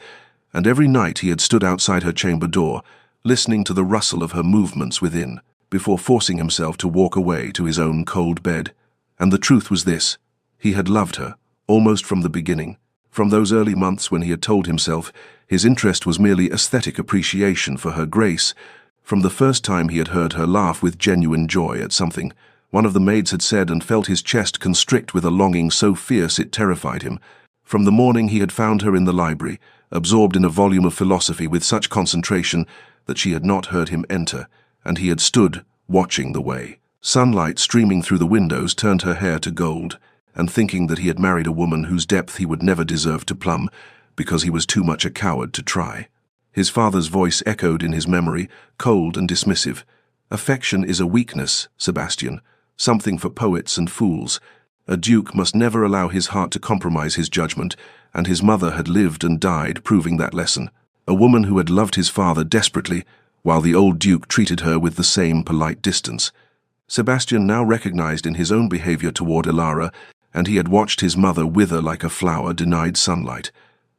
and every night he had stood outside her chamber door, listening to the rustle of her movements within, before forcing himself to walk away to his own cold bed. And the truth was this: he had loved her, almost from the beginning. From those early months when he had told himself his interest was merely aesthetic appreciation for her grace, from the first time he had heard her laugh with genuine joy at something one of the maids had said, and felt his chest constrict with a longing so fierce it terrified him, from the morning he had found her in the library, absorbed in a volume of philosophy with such concentration that she had not heard him enter, and he had stood, watching the way. Sunlight streaming through the windows turned her hair to gold, and thinking that he had married a woman whose depth he would never deserve to plumb, because he was too much a coward to try. His father's voice echoed in his memory, cold and dismissive. "Affection is a weakness, Sebastian, something for poets and fools. A duke must never allow his heart to compromise his judgment, and his mother had lived and died proving that lesson. A woman who had loved his father desperately, while the old duke treated her with the same polite distance." Sebastian now recognized in his own behavior toward Elara, and he had watched his mother wither like a flower denied sunlight,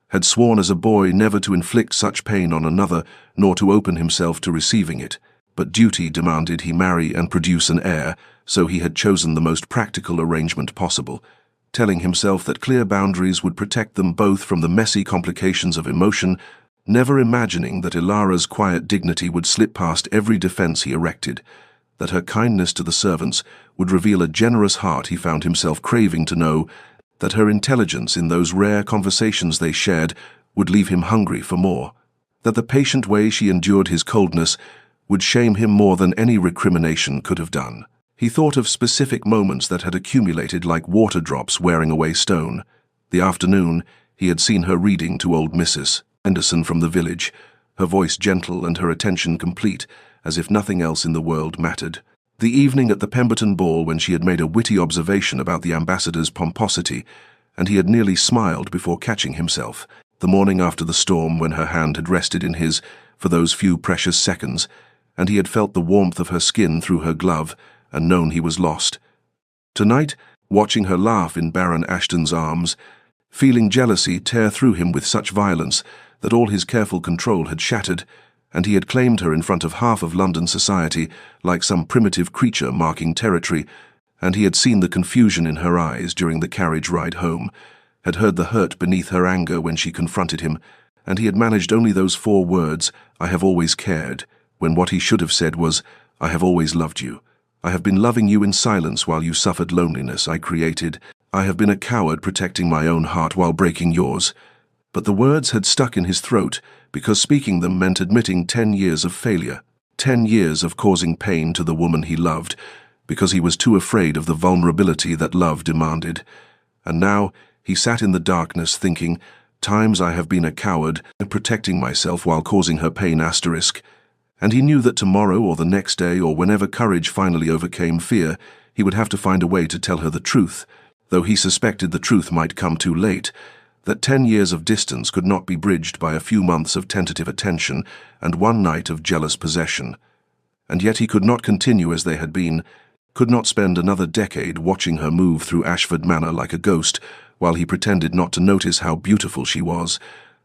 had sworn as a boy never to inflict such pain on another, nor to open himself to receiving it. But duty demanded he marry and produce an heir, so he had chosen the most practical arrangement possible, telling himself that clear boundaries would protect them both from the messy complications of emotion never imagining that Ilara's quiet dignity would slip past every defense he erected, that her kindness to the servants would reveal a generous heart he found himself craving to know, that her intelligence in those rare conversations they shared would leave him hungry for more, that the patient way she endured his coldness would shame him more than any recrimination could have done. He thought of specific moments that had accumulated like water drops wearing away stone. The afternoon he had seen her reading to old Mrs. Henderson from the village, her voice gentle and her attention complete, as if nothing else in the world mattered. The evening at the Pemberton ball when she had made a witty observation about the ambassador's pomposity, and he had nearly smiled before catching himself. The morning after the storm when her hand had rested in his for those few precious seconds, and he had felt the warmth of her skin through her glove and known he was lost. Tonight, watching her laugh in Baron Ashton's arms, feeling jealousy tear through him with such violence that all his careful control had shattered, and he had claimed her in front of half of London society like some primitive creature marking territory, and he had seen the confusion in her eyes during the carriage ride home, had heard the hurt beneath her anger when she confronted him, and he had managed only those 4 words, "I have always cared," when what he should have said was, "I have always loved you. I have been loving you in silence while you suffered loneliness I created. I have been a coward protecting my own heart while breaking yours." But the words had stuck in his throat because speaking them meant admitting 10 years of failure, 10 years of causing pain to the woman he loved, because he was too afraid of the vulnerability that love demanded. And now he sat in the darkness thinking, "Times I have been a coward, protecting myself while causing her pain **." And he knew that tomorrow or the next day or whenever courage finally overcame fear, he would have to find a way to tell her the truth, though he suspected the truth might come too late, that 10 years of distance could not be bridged by a few months of tentative attention and 1 night of jealous possession. And yet he could not continue as they had been, could not spend another decade watching her move through Ashford Manor like a ghost, while he pretended not to notice how beautiful she was,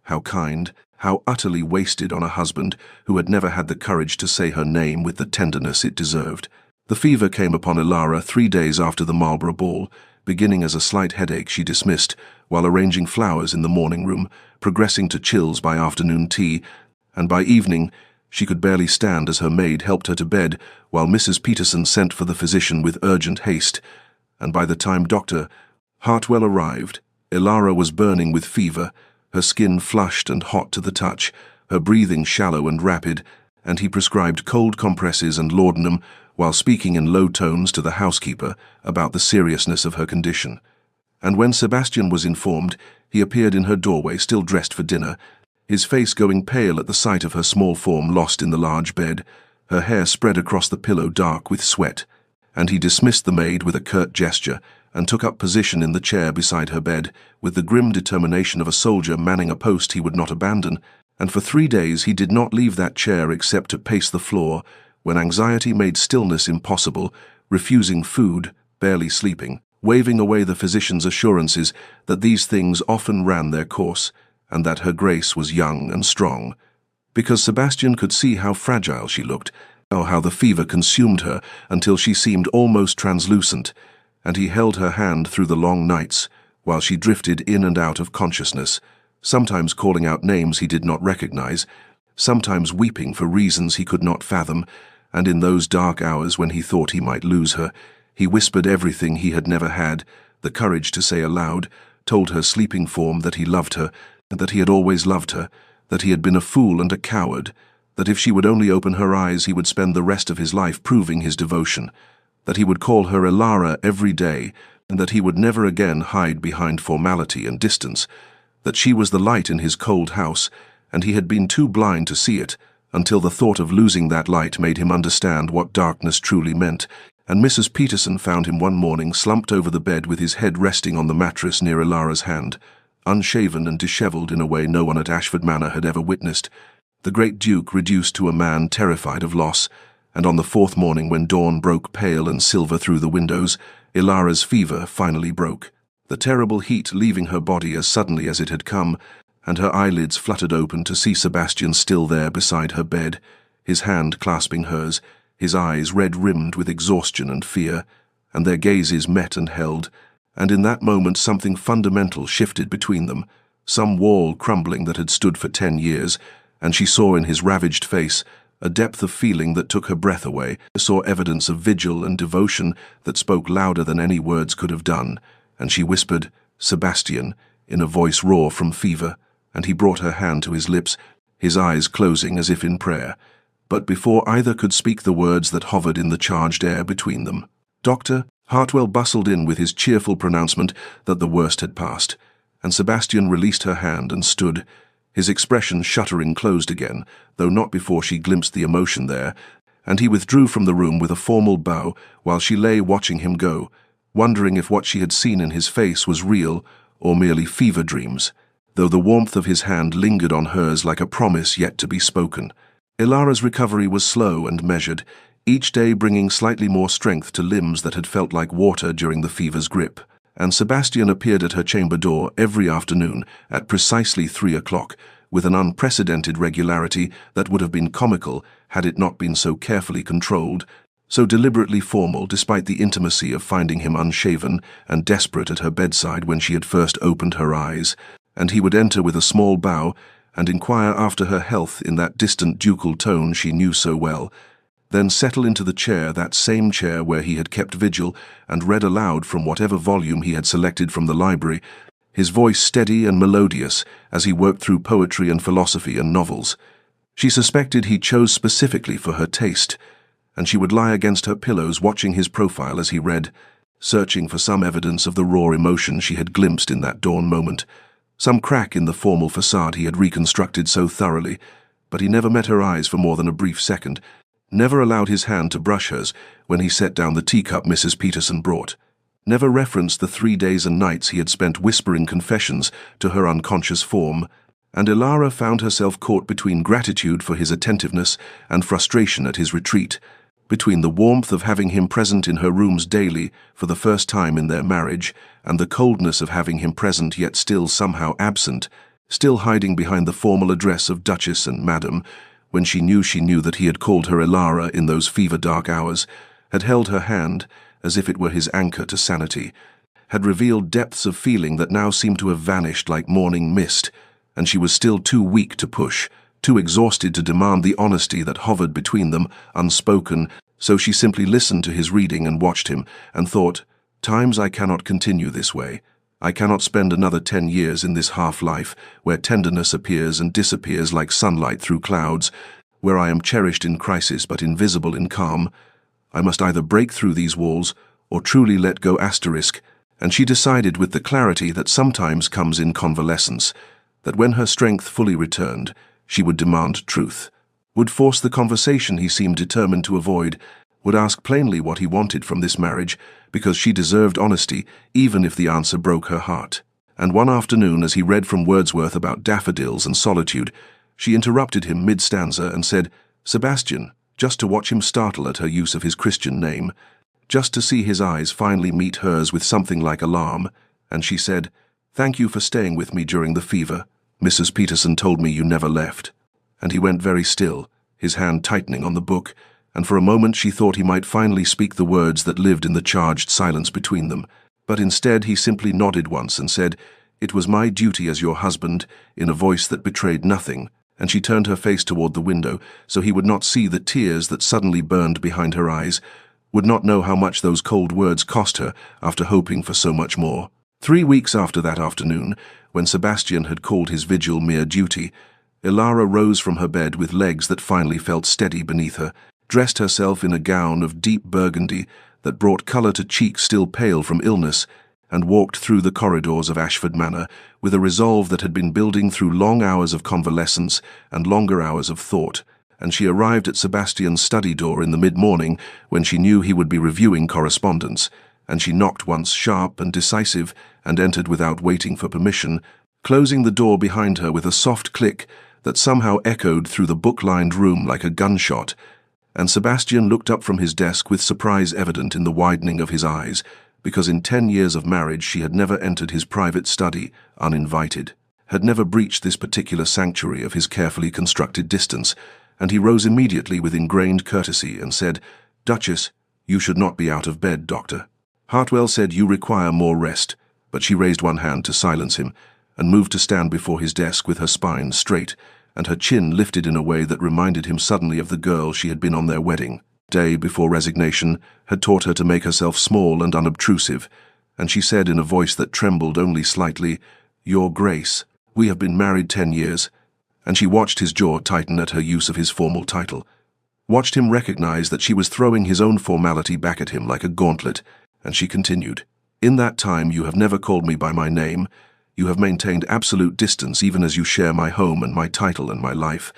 how kind, how utterly wasted on a husband who had never had the courage to say her name with the tenderness it deserved. The fever came upon Ilara 3 days after the Marlborough ball, beginning as a slight headache she dismissed while arranging flowers in the morning room, progressing to chills by afternoon tea, and by evening she could barely stand as her maid helped her to bed while Mrs. Peterson sent for the physician with urgent haste, and by the time Dr. Hartwell arrived, Ilara was burning with fever, her skin flushed and hot to the touch, her breathing shallow and rapid, and he prescribed cold compresses and laudanum while speaking in low tones to the housekeeper about the seriousness of her condition. And when Sebastian was informed, he appeared in her doorway still dressed for dinner, his face going pale at the sight of her small form lost in the large bed, her hair spread across the pillow dark with sweat, and he dismissed the maid with a curt gesture and took up position in the chair beside her bed with the grim determination of a soldier manning a post he would not abandon, and for 3 days he did not leave that chair except to pace the floor when anxiety made stillness impossible, refusing food, barely sleeping, waving away the physician's assurances that these things often ran their course, and that her grace was young and strong. Because Sebastian could see how fragile she looked, or how the fever consumed her until she seemed almost translucent, and he held her hand through the long nights, while she drifted in and out of consciousness, sometimes calling out names he did not recognize, sometimes weeping for reasons he could not fathom, and in those dark hours when he thought he might lose her, he whispered everything he had never had, the courage to say aloud, told her sleeping form that he loved her, that he had always loved her, that he had been a fool and a coward, that if she would only open her eyes he would spend the rest of his life proving his devotion, that he would call her Ilara every day, and that he would never again hide behind formality and distance, that she was the light in his cold house, and he had been too blind to see it, until the thought of losing that light made him understand what darkness truly meant, and Mrs. Peterson found him one morning slumped over the bed with his head resting on the mattress near Ilara's hand, unshaven and dishevelled in a way no one at Ashford Manor had ever witnessed, the great Duke reduced to a man terrified of loss, and on the 4th morning when dawn broke pale and silver through the windows, Ilara's fever finally broke, the terrible heat leaving her body as suddenly as it had come, and her eyelids fluttered open to see Sebastian still there beside her bed, his hand clasping hers, his eyes red-rimmed with exhaustion and fear, and their gazes met and held, and in that moment something fundamental shifted between them, some wall crumbling that had stood for 10 years, and she saw in his ravaged face a depth of feeling that took her breath away, saw evidence of vigil and devotion that spoke louder than any words could have done, and she whispered, "Sebastian," in a voice raw from fever, and he brought her hand to his lips, his eyes closing as if in prayer. But before either could speak the words that hovered in the charged air between them, "Doctor," Hartwell bustled in with his cheerful pronouncement that the worst had passed, and Sebastian released her hand and stood, his expression shuttering closed again, though not before she glimpsed the emotion there, and he withdrew from the room with a formal bow while she lay watching him go, wondering if what she had seen in his face was real or merely fever dreams, though the warmth of his hand lingered on hers like a promise yet to be spoken. Ilara's recovery was slow and measured, each day bringing slightly more strength to limbs that had felt like water during the fever's grip, and Sebastian appeared at her chamber door every afternoon at precisely 3 o'clock, with an unprecedented regularity that would have been comical had it not been so carefully controlled, so deliberately formal despite the intimacy of finding him unshaven and desperate at her bedside when she had first opened her eyes, and he would enter with a small bow and inquire after her health in that distant ducal tone she knew so well, then settle into the chair, that same chair where he had kept vigil, and read aloud from whatever volume he had selected from the library, his voice steady and melodious as he worked through poetry and philosophy and novels. She suspected he chose specifically for her taste, and she would lie against her pillows watching his profile as he read, searching for some evidence of the raw emotion she had glimpsed in that dawn moment, some crack in the formal facade he had reconstructed so thoroughly, but he never met her eyes for more than a brief second, never allowed his hand to brush hers when he set down the teacup Mrs. Peterson brought, never referenced the 3 days and nights he had spent whispering confessions to her unconscious form, and Ilara found herself caught between gratitude for his attentiveness and frustration at his retreat, between the warmth of having him present in her rooms daily for the first time in their marriage and the coldness of having him present yet still somehow absent, still hiding behind the formal address of Duchess and Madam, when she knew that he had called her Ilara in those fever-dark hours, had held her hand as if it were his anchor to sanity, had revealed depths of feeling that now seemed to have vanished like morning mist, and she was still too weak to push, too exhausted to demand the honesty that hovered between them, unspoken, so she simply listened to his reading and watched him, and thought, "Times I cannot continue this way. I cannot spend another 10 years in this half-life, where tenderness appears and disappears like sunlight through clouds, where I am cherished in crisis but invisible in calm. I must either break through these walls or truly let go *, and she decided with the clarity that sometimes comes in convalescence, that when her strength fully returned, she would demand truth, would force the conversation he seemed determined to avoid, would ask plainly what he wanted from this marriage, because she deserved honesty, even if the answer broke her heart. And one afternoon, as he read from Wordsworth about daffodils and solitude, she interrupted him mid-stanza and said, "Sebastian," just to watch him startle at her use of his Christian name, just to see his eyes finally meet hers with something like alarm, and she said, "Thank you for staying with me during the fever. Mrs. Peterson told me you never left." And he went very still, his hand tightening on the book, and for a moment she thought he might finally speak the words that lived in the charged silence between them. But instead he simply nodded once and said, "It was my duty as your husband," in a voice that betrayed nothing, and she turned her face toward the window so he would not see the tears that suddenly burned behind her eyes, would not know how much those cold words cost her after hoping for so much more. 3 weeks after that afternoon, when Sebastian had called his vigil mere duty, Ilara rose from her bed with legs that finally felt steady beneath her, dressed herself in a gown of deep burgundy that brought colour to cheeks still pale from illness, and walked through the corridors of Ashford Manor with a resolve that had been building through long hours of convalescence and longer hours of thought, and she arrived at Sebastian's study door in the mid-morning when she knew he would be reviewing correspondence, and she knocked once sharp and decisive and entered without waiting for permission, closing the door behind her with a soft click that somehow echoed through the book-lined room like a gunshot, and Sebastian looked up from his desk with surprise evident in the widening of his eyes, because in 10 years of marriage she had never entered his private study uninvited, had never breached this particular sanctuary of his carefully constructed distance, and he rose immediately with ingrained courtesy and said, "Duchess, you should not be out of bed, doctor." Hartwell said, "You require more rest," but she raised one hand to silence him, and moved to stand before his desk with her spine straight and her chin lifted in a way that reminded him suddenly of the girl she had been on their wedding day before resignation had taught her to make herself small and unobtrusive, and she said in a voice that trembled only slightly, "Your Grace, we have been married 10 years." And she watched his jaw tighten at her use of his formal title, watched him recognize that she was throwing his own formality back at him like a gauntlet, and she continued, "In that time you have never called me by my name. You have maintained absolute distance even as you share my home and my title and my life,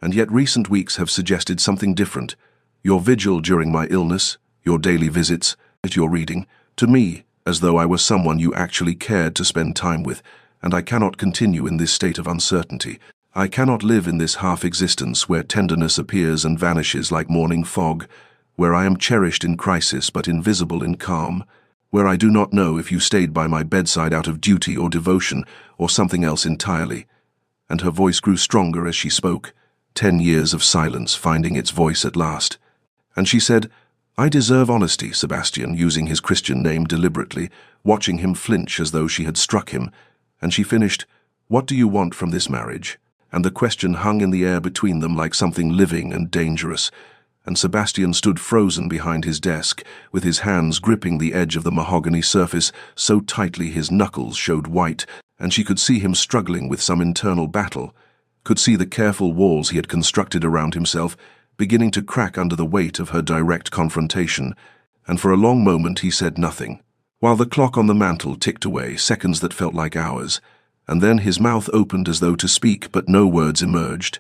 and yet recent weeks have suggested something different. Your vigil during my illness, your daily visits, your reading, to me, as though I were someone you actually cared to spend time with, and I cannot continue in this state of uncertainty. I cannot live in this half-existence where tenderness appears and vanishes like morning fog, where I am cherished in crisis but invisible in calm, where I do not know if you stayed by my bedside out of duty or devotion or something else entirely." And her voice grew stronger as she spoke, 10 years of silence finding its voice at last. And she said, "I deserve honesty," Sebastian, using his Christian name deliberately, watching him flinch as though she had struck him. And she finished, "What do you want from this marriage?" And the question hung in the air between them like something living and dangerous. And Sebastian stood frozen behind his desk, with his hands gripping the edge of the mahogany surface so tightly his knuckles showed white, and she could see him struggling with some internal battle, could see the careful walls he had constructed around himself beginning to crack under the weight of her direct confrontation, and for a long moment he said nothing, while the clock on the mantel ticked away, seconds that felt like hours, and then his mouth opened as though to speak, but no words emerged.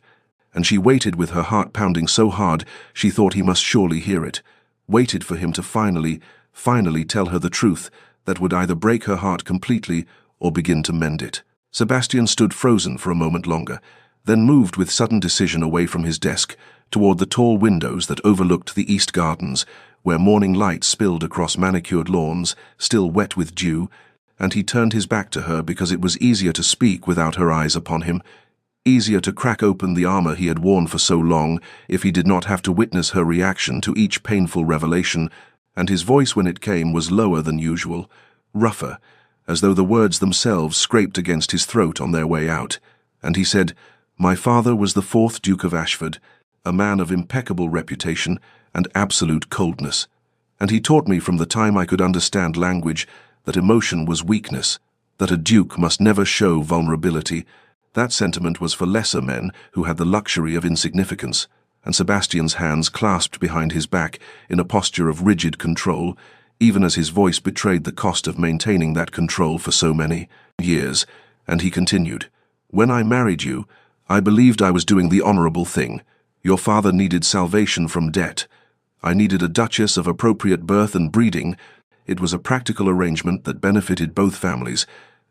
And she waited with her heart pounding so hard she thought he must surely hear it, waited for him to finally tell her the truth that would either break her heart completely or begin to mend it. Sebastian stood frozen for a moment longer, then moved with sudden decision away from his desk toward the tall windows that overlooked the east gardens, where morning light spilled across manicured lawns, still wet with dew, and he turned his back to her because it was easier to speak without her eyes upon him, easier to crack open the armor he had worn for so long if he did not have to witness her reaction to each painful revelation, and his voice when it came was lower than usual, rougher, as though the words themselves scraped against his throat on their way out, and he said, "My father was the 4th Duke of Ashford, a man of impeccable reputation and absolute coldness, and he taught me from the time I could understand language that emotion was weakness, that a duke must never show vulnerability. That sentiment was for lesser men who had the luxury of insignificance," and Sebastian's hands clasped behind his back in a posture of rigid control, even as his voice betrayed the cost of maintaining that control for so many years, and he continued, "When I married you, I believed I was doing the honorable thing. Your father needed salvation from debt. I needed a duchess of appropriate birth and breeding. It was a practical arrangement that benefited both families,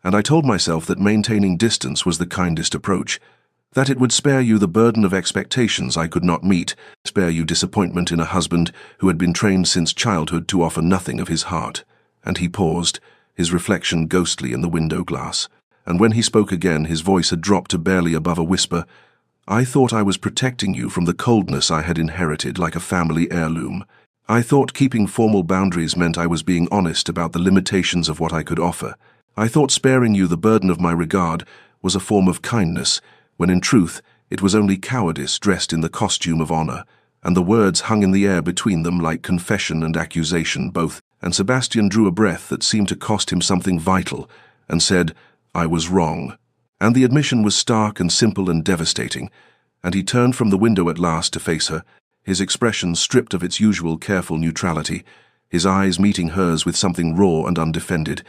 and I told myself that maintaining distance was the kindest approach, that it would spare you the burden of expectations I could not meet, spare you disappointment in a husband who had been trained since childhood to offer nothing of his heart." And he paused, his reflection ghostly in the window glass. And when he spoke again, his voice had dropped to barely above a whisper. "I thought I was protecting you from the coldness I had inherited like a family heirloom. I thought keeping formal boundaries meant I was being honest about the limitations of what I could offer. I thought sparing you the burden of my regard was a form of kindness, when in truth it was only cowardice dressed in the costume of honor." And the words hung in the air between them like confession and accusation both, and Sebastian drew a breath that seemed to cost him something vital, and said, "I was wrong." And the admission was stark and simple and devastating, and he turned from the window at last to face her, his expression stripped of its usual careful neutrality, his eyes meeting hers with something raw and undefended,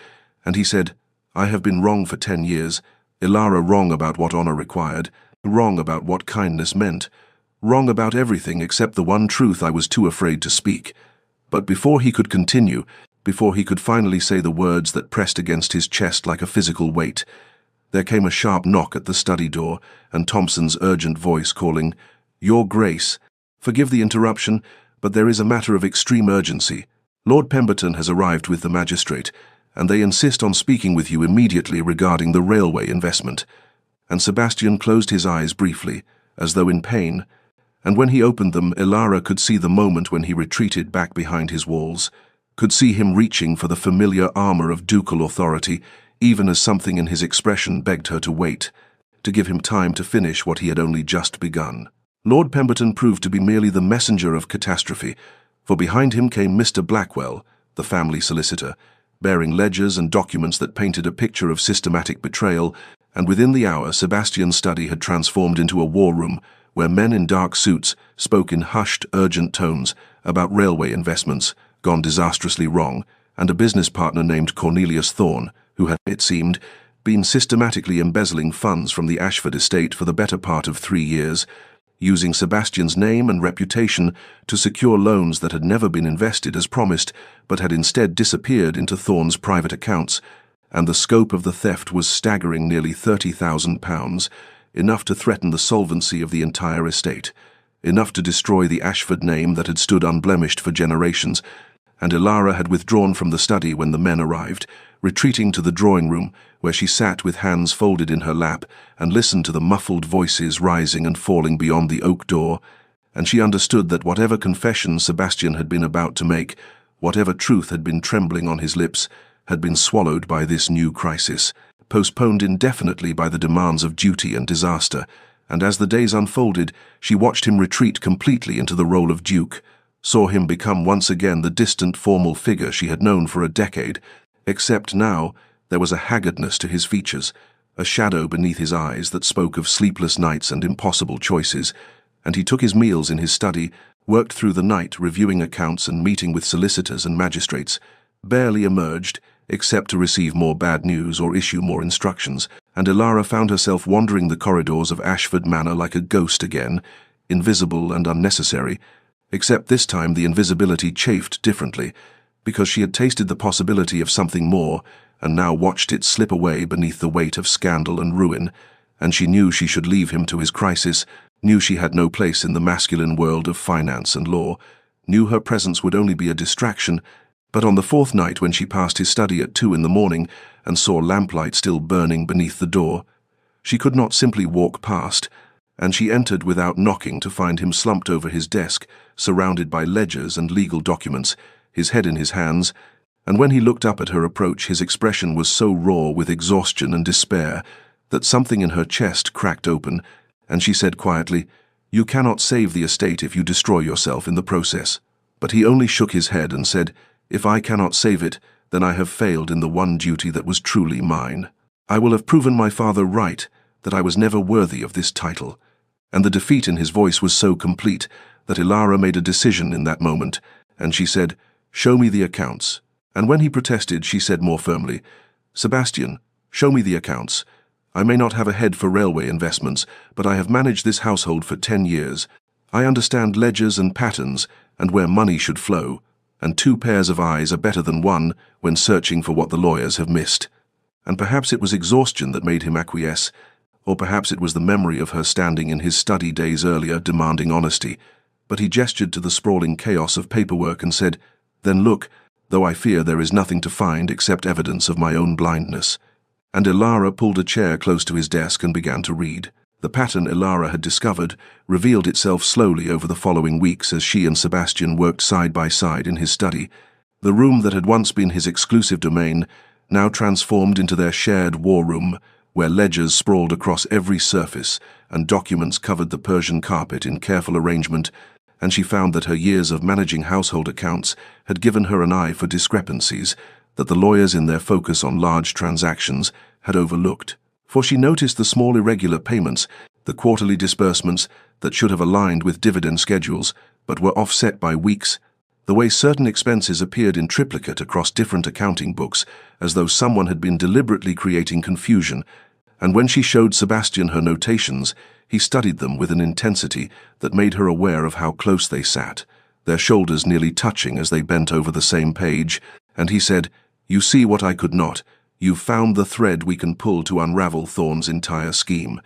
and he said, "I have been wrong for 10 years, Ilara wrong about what honor required, wrong about what kindness meant, wrong about everything except the one truth I was too afraid to speak." But before he could continue, before he could finally say the words that pressed against his chest like a physical weight, there came a sharp knock at the study door, and Thompson's urgent voice calling, "Your Grace, forgive the interruption, but there is a matter of extreme urgency. Lord Pemberton has arrived with the magistrate, and they insist on speaking with you immediately regarding the railway investment." And Sebastian closed his eyes briefly, as though in pain, and when he opened them, Ilara could see the moment when he retreated back behind his walls, could see him reaching for the familiar armor of ducal authority, even as something in his expression begged her to wait, to give him time to finish what he had only just begun. Lord Pemberton proved to be merely the messenger of catastrophe, for behind him came Mr. Blackwell, the family solicitor, bearing ledgers and documents that painted a picture of systematic betrayal, and within the hour Sebastian's study had transformed into a war room where men in dark suits spoke in hushed, urgent tones about railway investments gone disastrously wrong, and a business partner named Cornelius Thorne, who had, it seemed, been systematically embezzling funds from the Ashford estate for the better part of 3 years, using Sebastian's name and reputation to secure loans that had never been invested as promised, but had instead disappeared into Thorne's private accounts, and the scope of the theft was staggering nearly £30,000, enough to threaten the solvency of the entire estate, enough to destroy the Ashford name that had stood unblemished for generations. And Ilara had withdrawn from the study when the men arrived, retreating to the drawing room, where she sat with hands folded in her lap and listened to the muffled voices rising and falling beyond the oak door, and she understood that whatever confession Sebastian had been about to make, whatever truth had been trembling on his lips, had been swallowed by this new crisis, postponed indefinitely by the demands of duty and disaster, and as the days unfolded, she watched him retreat completely into the role of Duke, saw him become once again the distant formal figure she had known for a decade, except now there was a haggardness to his features, a shadow beneath his eyes that spoke of sleepless nights and impossible choices, and he took his meals in his study, worked through the night reviewing accounts and meeting with solicitors and magistrates, barely emerged, except to receive more bad news or issue more instructions, and Ilara found herself wandering the corridors of Ashford Manor like a ghost again, invisible and unnecessary, except this time the invisibility chafed differently, because she had tasted the possibility of something more, and now watched it slip away beneath the weight of scandal and ruin, and she knew she should leave him to his crisis, knew she had no place in the masculine world of finance and law, knew her presence would only be a distraction. But on the 4th night, when she passed his study at 2 in the morning and saw lamplight still burning beneath the door, she could not simply walk past, and she entered without knocking to find him slumped over his desk, surrounded by ledgers and legal documents, his head in his hands, and when he looked up at her approach his expression was so raw with exhaustion and despair that something in her chest cracked open, and she said quietly, "You cannot save the estate if you destroy yourself in the process." But he only shook his head and said, "If I cannot save it, then I have failed in the one duty that was truly mine. I will have proven my father right, that I was never worthy of this title." And the defeat in his voice was so complete that Ilara made a decision in that moment, and she said, "Show me the accounts." And when he protested, she said more firmly, "Sebastian, show me the accounts. I may not have a head for railway investments, but I have managed this household for 10 years. I understand ledgers and patterns and where money should flow, and 2 pairs of eyes are better than 1 when searching for what the lawyers have missed." And perhaps it was exhaustion that made him acquiesce, or perhaps it was the memory of her standing in his study days earlier demanding honesty, but he gestured to the sprawling chaos of paperwork and said, "Then look, though I fear there is nothing to find except evidence of my own blindness." And Ilara pulled a chair close to his desk and began to read. The pattern Ilara had discovered revealed itself slowly over the following weeks as she and Sebastian worked side by side in his study. The room that had once been his exclusive domain now transformed into their shared war room, where ledgers sprawled across every surface and documents covered the Persian carpet in careful arrangement, and she found that her years of managing household accounts had given her an eye for discrepancies that the lawyers in their focus on large transactions had overlooked. For she noticed the small irregular payments, the quarterly disbursements that should have aligned with dividend schedules but were offset by weeks, the way certain expenses appeared in triplicate across different accounting books, as though someone had been deliberately creating confusion, and when she showed Sebastian her notations, he studied them with an intensity that made her aware of how close they sat, their shoulders nearly touching as they bent over the same page, and he said, "You see what I could not. You've found the thread we can pull to unravel Thorne's entire scheme."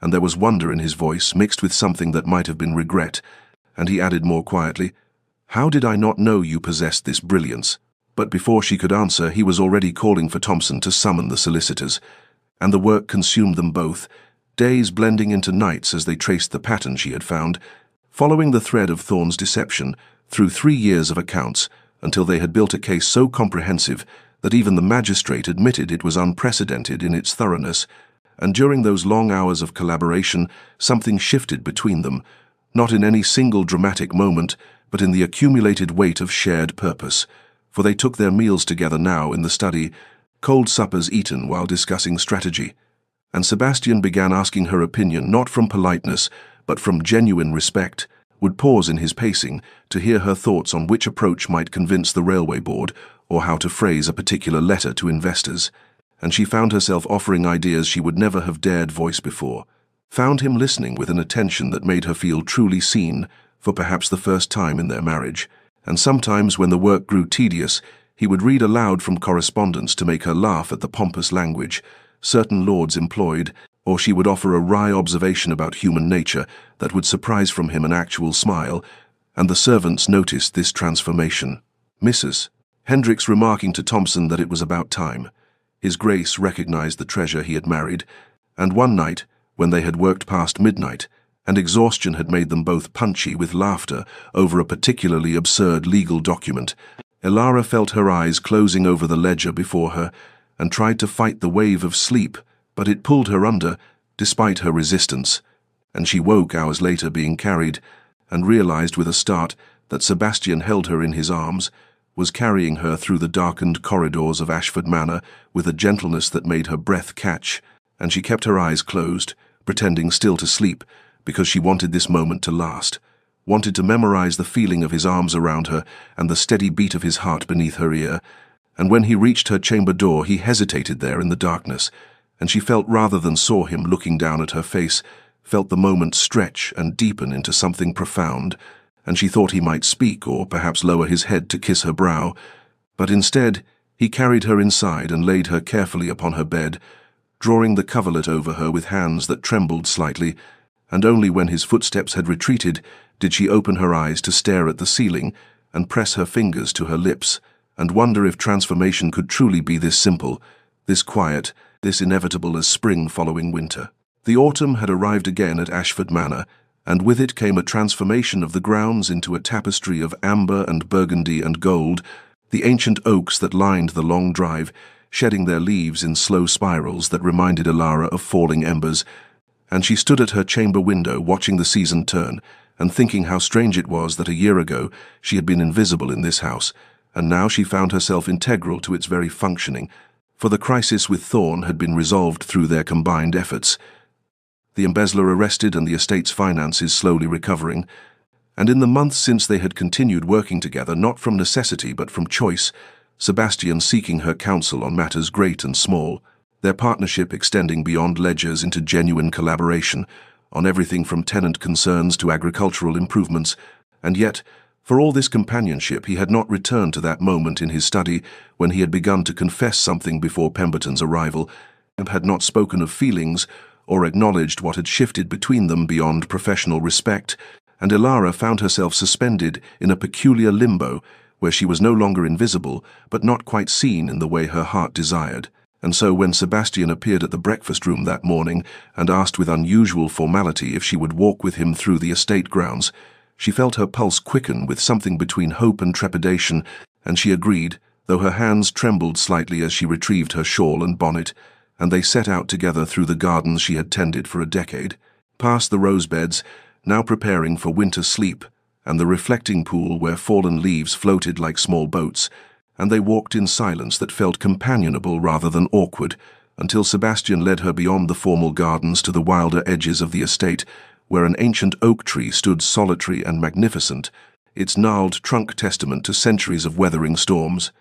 And there was wonder in his voice, mixed with something that might have been regret, and he added more quietly, "How did I not know you possessed this brilliance?" But before she could answer, he was already calling for Thompson to summon the solicitors, and the work consumed them both, days blending into nights as they traced the pattern she had found, following the thread of Thorne's deception through 3 years of accounts until they had built a case so comprehensive that even the magistrate admitted it was unprecedented in its thoroughness, and during those long hours of collaboration, something shifted between them, not in any single dramatic moment, but in the accumulated weight of shared purpose, for they took their meals together now in the study, cold suppers eaten while discussing strategy, and Sebastian began asking her opinion not from politeness, but from genuine respect, would pause in his pacing to hear her thoughts on which approach might convince the railway board, or how to phrase a particular letter to investors, and she found herself offering ideas she would never have dared voice before, found him listening with an attention that made her feel truly seen, for perhaps the first time in their marriage, and sometimes when the work grew tedious, he would read aloud from correspondence to make her laugh at the pompous language certain lords employed, or she would offer a wry observation about human nature that would surprise from him an actual smile, and the servants noticed this transformation. Mrs. Hendricks remarking to Thompson that it was about time. His Grace recognized the treasure he had married, and one night, when they had worked past midnight, and exhaustion had made them both punchy with laughter over a particularly absurd legal document, Elara felt her eyes closing over the ledger before her, and tried to fight the wave of sleep, but it pulled her under, despite her resistance, and she woke hours later being carried, and realized with a start that Sebastian held her in his arms, was carrying her through the darkened corridors of Ashford Manor with a gentleness that made her breath catch, and she kept her eyes closed, pretending still to sleep, because she wanted this moment to last, wanted to memorize the feeling of his arms around her and the steady beat of his heart beneath her ear, and when he reached her chamber door he hesitated there in the darkness, and she felt rather than saw him looking down at her face, felt the moment stretch and deepen into something profound, and she thought he might speak or perhaps lower his head to kiss her brow, but instead he carried her inside and laid her carefully upon her bed, drawing the coverlet over her with hands that trembled slightly, and only when his footsteps had retreated did she open her eyes to stare at the ceiling and press her fingers to her lips, and wonder if transformation could truly be this simple, this quiet, this inevitable as spring following winter. The autumn had arrived again at Ashford Manor, and with it came a transformation of the grounds into a tapestry of amber and burgundy and gold, the ancient oaks that lined the long drive, shedding their leaves in slow spirals that reminded Elara of falling embers, and she stood at her chamber window watching the season turn, and thinking how strange it was that a year ago she had been invisible in this house, and now she found herself integral to its very functioning, for the crisis with Thorne had been resolved through their combined efforts. The embezzler arrested and the estate's finances slowly recovering, and in the months since they had continued working together not from necessity but from choice, Sebastian seeking her counsel on matters great and small, their partnership extending beyond ledgers into genuine collaboration, on everything from tenant concerns to agricultural improvements, and yet, for all this companionship, he had not returned to that moment in his study when he had begun to confess something before Pemberton's arrival, and had not spoken of feelings or acknowledged what had shifted between them beyond professional respect, and Elara found herself suspended in a peculiar limbo where she was no longer invisible but not quite seen in the way her heart desired. And so when Sebastian appeared at the breakfast room that morning and asked with unusual formality if she would walk with him through the estate grounds, she felt her pulse quicken with something between hope and trepidation, and she agreed, though her hands trembled slightly as she retrieved her shawl and bonnet, and they set out together through the gardens she had tended for a decade, past the rose beds, now preparing for winter sleep, and the reflecting pool where fallen leaves floated like small boats, and they walked in silence that felt companionable rather than awkward, until Sebastian led her beyond the formal gardens to the wilder edges of the estate, where an ancient oak tree stood solitary and magnificent, its gnarled trunk testament to centuries of weathering storms.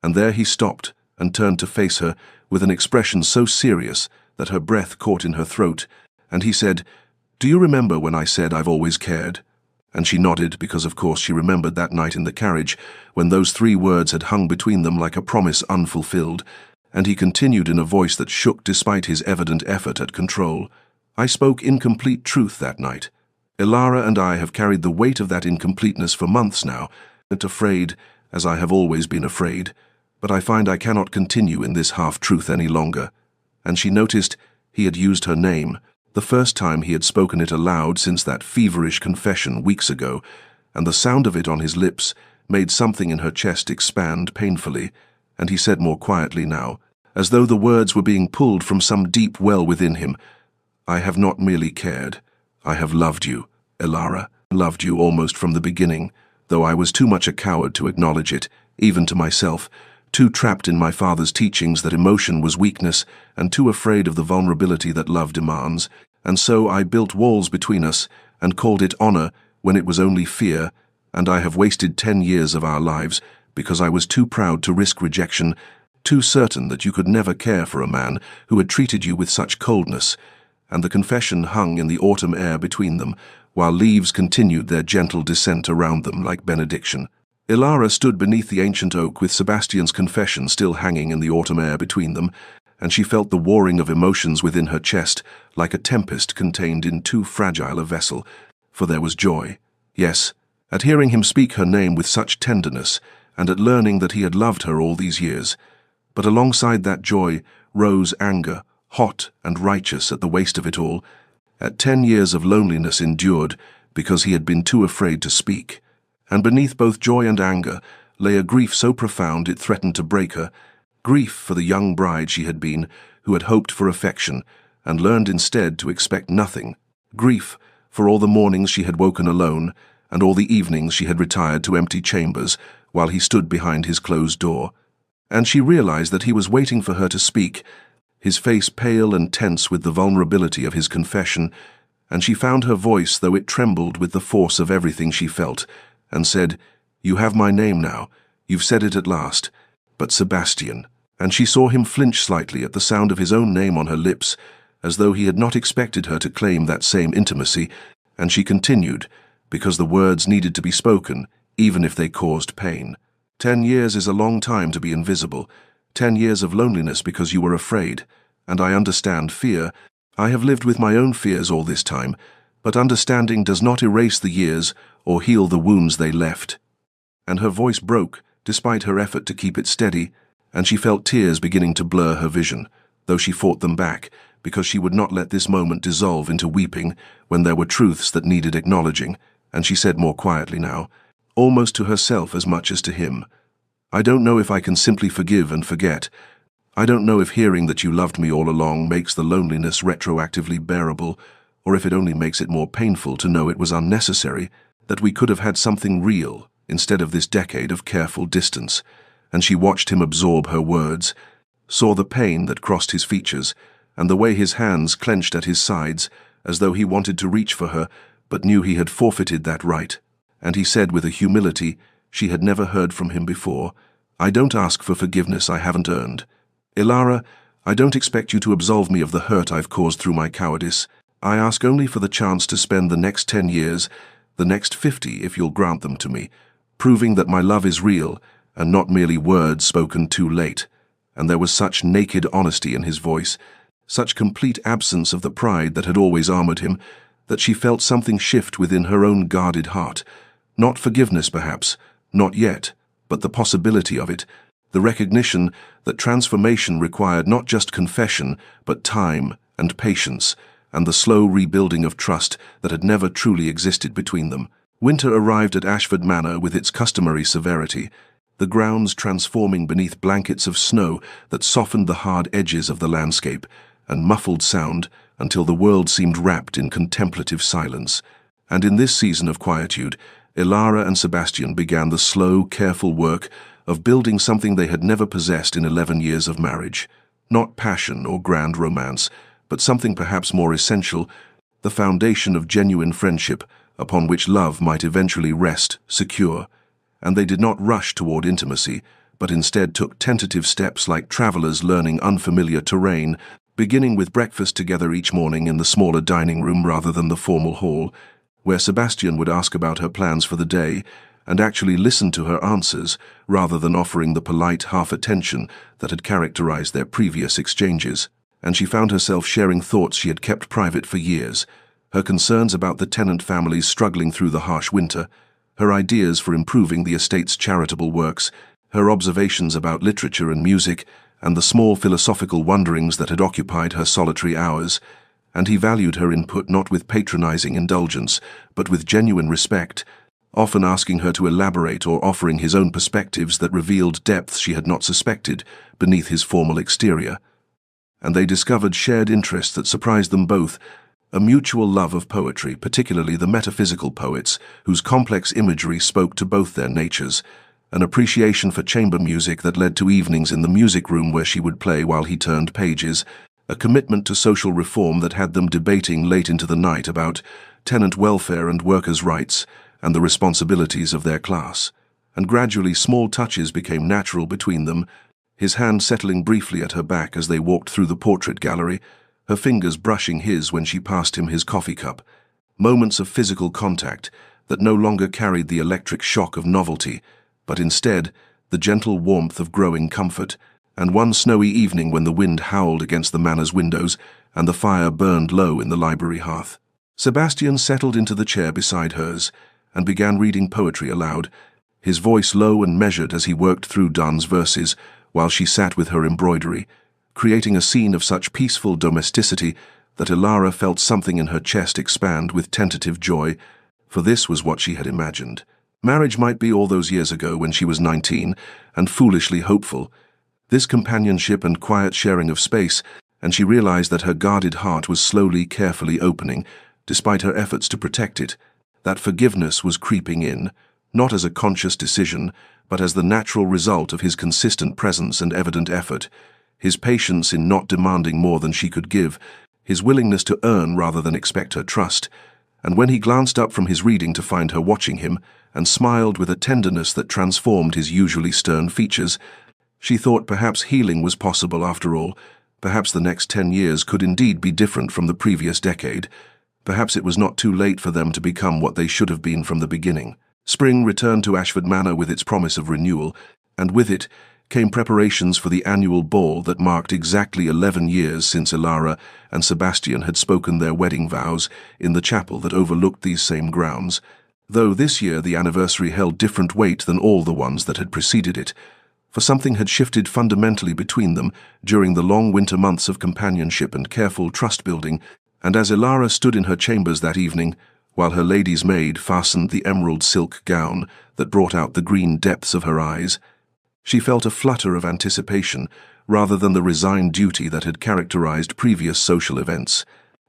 And there he stopped and turned to face her with an expression so serious that her breath caught in her throat, and he said, "Do you remember when I said I've always cared?" And she nodded because of course she remembered that night in the carriage when those 3 words had hung between them like a promise unfulfilled, and he continued in a voice that shook despite his evident effort at control. "I spoke incomplete truth that night. Elara and I have carried the weight of that incompleteness for months now, and afraid, as I have always been afraid, but I find I cannot continue in this half-truth any longer." And she noticed he had used her name, the first time he had spoken it aloud since that feverish confession weeks ago, and the sound of it on his lips made something in her chest expand painfully, and he said more quietly now, as though the words were being pulled from some deep well within him, "I have not merely cared. I have loved you, Elara, loved you almost from the beginning, though I was too much a coward to acknowledge it, even to myself, too trapped in my father's teachings that emotion was weakness, and too afraid of the vulnerability that love demands, and so I built walls between us and called it honor when it was only fear, and I have wasted 10 years of our lives because I was too proud to risk rejection, too certain that you could never care for a man who had treated you with such coldness." And the confession hung in the autumn air between them, while leaves continued their gentle descent around them like benediction. Elara stood beneath the ancient oak with Sebastian's confession still hanging in the autumn air between them, and she felt the warring of emotions within her chest like a tempest contained in too fragile a vessel, for there was joy. Yes, at hearing him speak her name with such tenderness, and at learning that he had loved her all these years. But alongside that joy rose anger, hot and righteous at the waste of it all, at 10 years of loneliness endured because he had been too afraid to speak. And beneath both joy and anger lay a grief so profound it threatened to break her, grief for the young bride she had been, who had hoped for affection and learned instead to expect nothing, grief for all the mornings she had woken alone and all the evenings she had retired to empty chambers while he stood behind his closed door. And she realized that he was waiting for her to speak, his face pale and tense with the vulnerability of his confession, and she found her voice, though it trembled with the force of everything she felt, and said, "You have my name now. You've said it at last. But Sebastian." And she saw him flinch slightly at the sound of his own name on her lips, as though he had not expected her to claim that same intimacy, and she continued, because the words needed to be spoken, even if they caused pain. 10 years is a long time to be invisible. 10 years of loneliness because you were afraid, and I understand fear. I have lived with my own fears all this time, but understanding does not erase the years or heal the wounds they left. And her voice broke, despite her effort to keep it steady, and she felt tears beginning to blur her vision, though she fought them back, because she would not let this moment dissolve into weeping when there were truths that needed acknowledging, and she said more quietly now, almost to herself as much as to him, "I don't know if I can simply forgive and forget. I don't know if hearing that you loved me all along makes the loneliness retroactively bearable, or if it only makes it more painful to know it was unnecessary, that we could have had something real instead of this decade of careful distance." And she watched him absorb her words, saw the pain that crossed his features, and the way his hands clenched at his sides, as though he wanted to reach for her, but knew he had forfeited that right. And he said with a humility she had never heard from him before, "I don't ask for forgiveness I haven't earned. Elara, I don't expect you to absolve me of the hurt I've caused through my cowardice. I ask only for the chance to spend the next 10 years, the next 50 if you'll grant them to me, proving that my love is real and not merely words spoken too late." And there was such naked honesty in his voice, such complete absence of the pride that had always armored him, that she felt something shift within her own guarded heart. Not forgiveness, perhaps, not yet, but the possibility of it, the recognition that transformation required not just confession, but time and patience, and the slow rebuilding of trust that had never truly existed between them. Winter arrived at Ashford Manor with its customary severity, the grounds transforming beneath blankets of snow that softened the hard edges of the landscape, and muffled sound until the world seemed wrapped in contemplative silence. And in this season of quietude, Elara and Sebastian began the slow, careful work of building something they had never possessed in 11 years of marriage. Not passion or grand romance, but something perhaps more essential, the foundation of genuine friendship upon which love might eventually rest, secure. And they did not rush toward intimacy, but instead took tentative steps like travelers learning unfamiliar terrain, beginning with breakfast together each morning in the smaller dining room rather than the formal hall, where Sebastian would ask about her plans for the day and actually listen to her answers rather than offering the polite half-attention that had characterized their previous exchanges. And she found herself sharing thoughts she had kept private for years, her concerns about the tenant families struggling through the harsh winter, her ideas for improving the estate's charitable works, her observations about literature and music, and the small philosophical wonderings that had occupied her solitary hours. And he valued her input not with patronizing indulgence, but with genuine respect, often asking her to elaborate or offering his own perspectives that revealed depths she had not suspected beneath his formal exterior. And they discovered shared interests that surprised them both: a mutual love of poetry, particularly the metaphysical poets, whose complex imagery spoke to both their natures, an appreciation for chamber music that led to evenings in the music room where she would play while he turned pages, a commitment to social reform that had them debating late into the night about tenant welfare and workers' rights and the responsibilities of their class. And gradually small touches became natural between them, his hand settling briefly at her back as they walked through the portrait gallery, her fingers brushing his when she passed him his coffee cup. Moments of physical contact that no longer carried the electric shock of novelty, but instead the gentle warmth of growing comfort. And one snowy evening when the wind howled against the manor's windows and the fire burned low in the library hearth, Sebastian settled into the chair beside hers and began reading poetry aloud, his voice low and measured as he worked through Donne's verses while she sat with her embroidery, creating a scene of such peaceful domesticity that Elara felt something in her chest expand with tentative joy, for this was what she had imagined. Marriage might be all those years ago when she was 19 and foolishly hopeful. This companionship and quiet sharing of space, and she realized that her guarded heart was slowly, carefully opening, despite her efforts to protect it. That forgiveness was creeping in, not as a conscious decision, but as the natural result of his consistent presence and evident effort, his patience in not demanding more than she could give, his willingness to earn rather than expect her trust. And when he glanced up from his reading to find her watching him, and smiled with a tenderness that transformed his usually stern features, she thought perhaps healing was possible after all. Perhaps the next 10 years could indeed be different from the previous decade. Perhaps it was not too late for them to become what they should have been from the beginning. Spring returned to Ashford Manor with its promise of renewal, and with it came preparations for the annual ball that marked exactly 11 years since Elara and Sebastian had spoken their wedding vows in the chapel that overlooked these same grounds, though this year the anniversary held different weight than all the ones that had preceded it, for something had shifted fundamentally between them during the long winter months of companionship and careful trust-building. And as Elara stood in her chambers that evening, while her lady's maid fastened the emerald silk gown that brought out the green depths of her eyes, she felt a flutter of anticipation rather than the resigned duty that had characterized previous social events.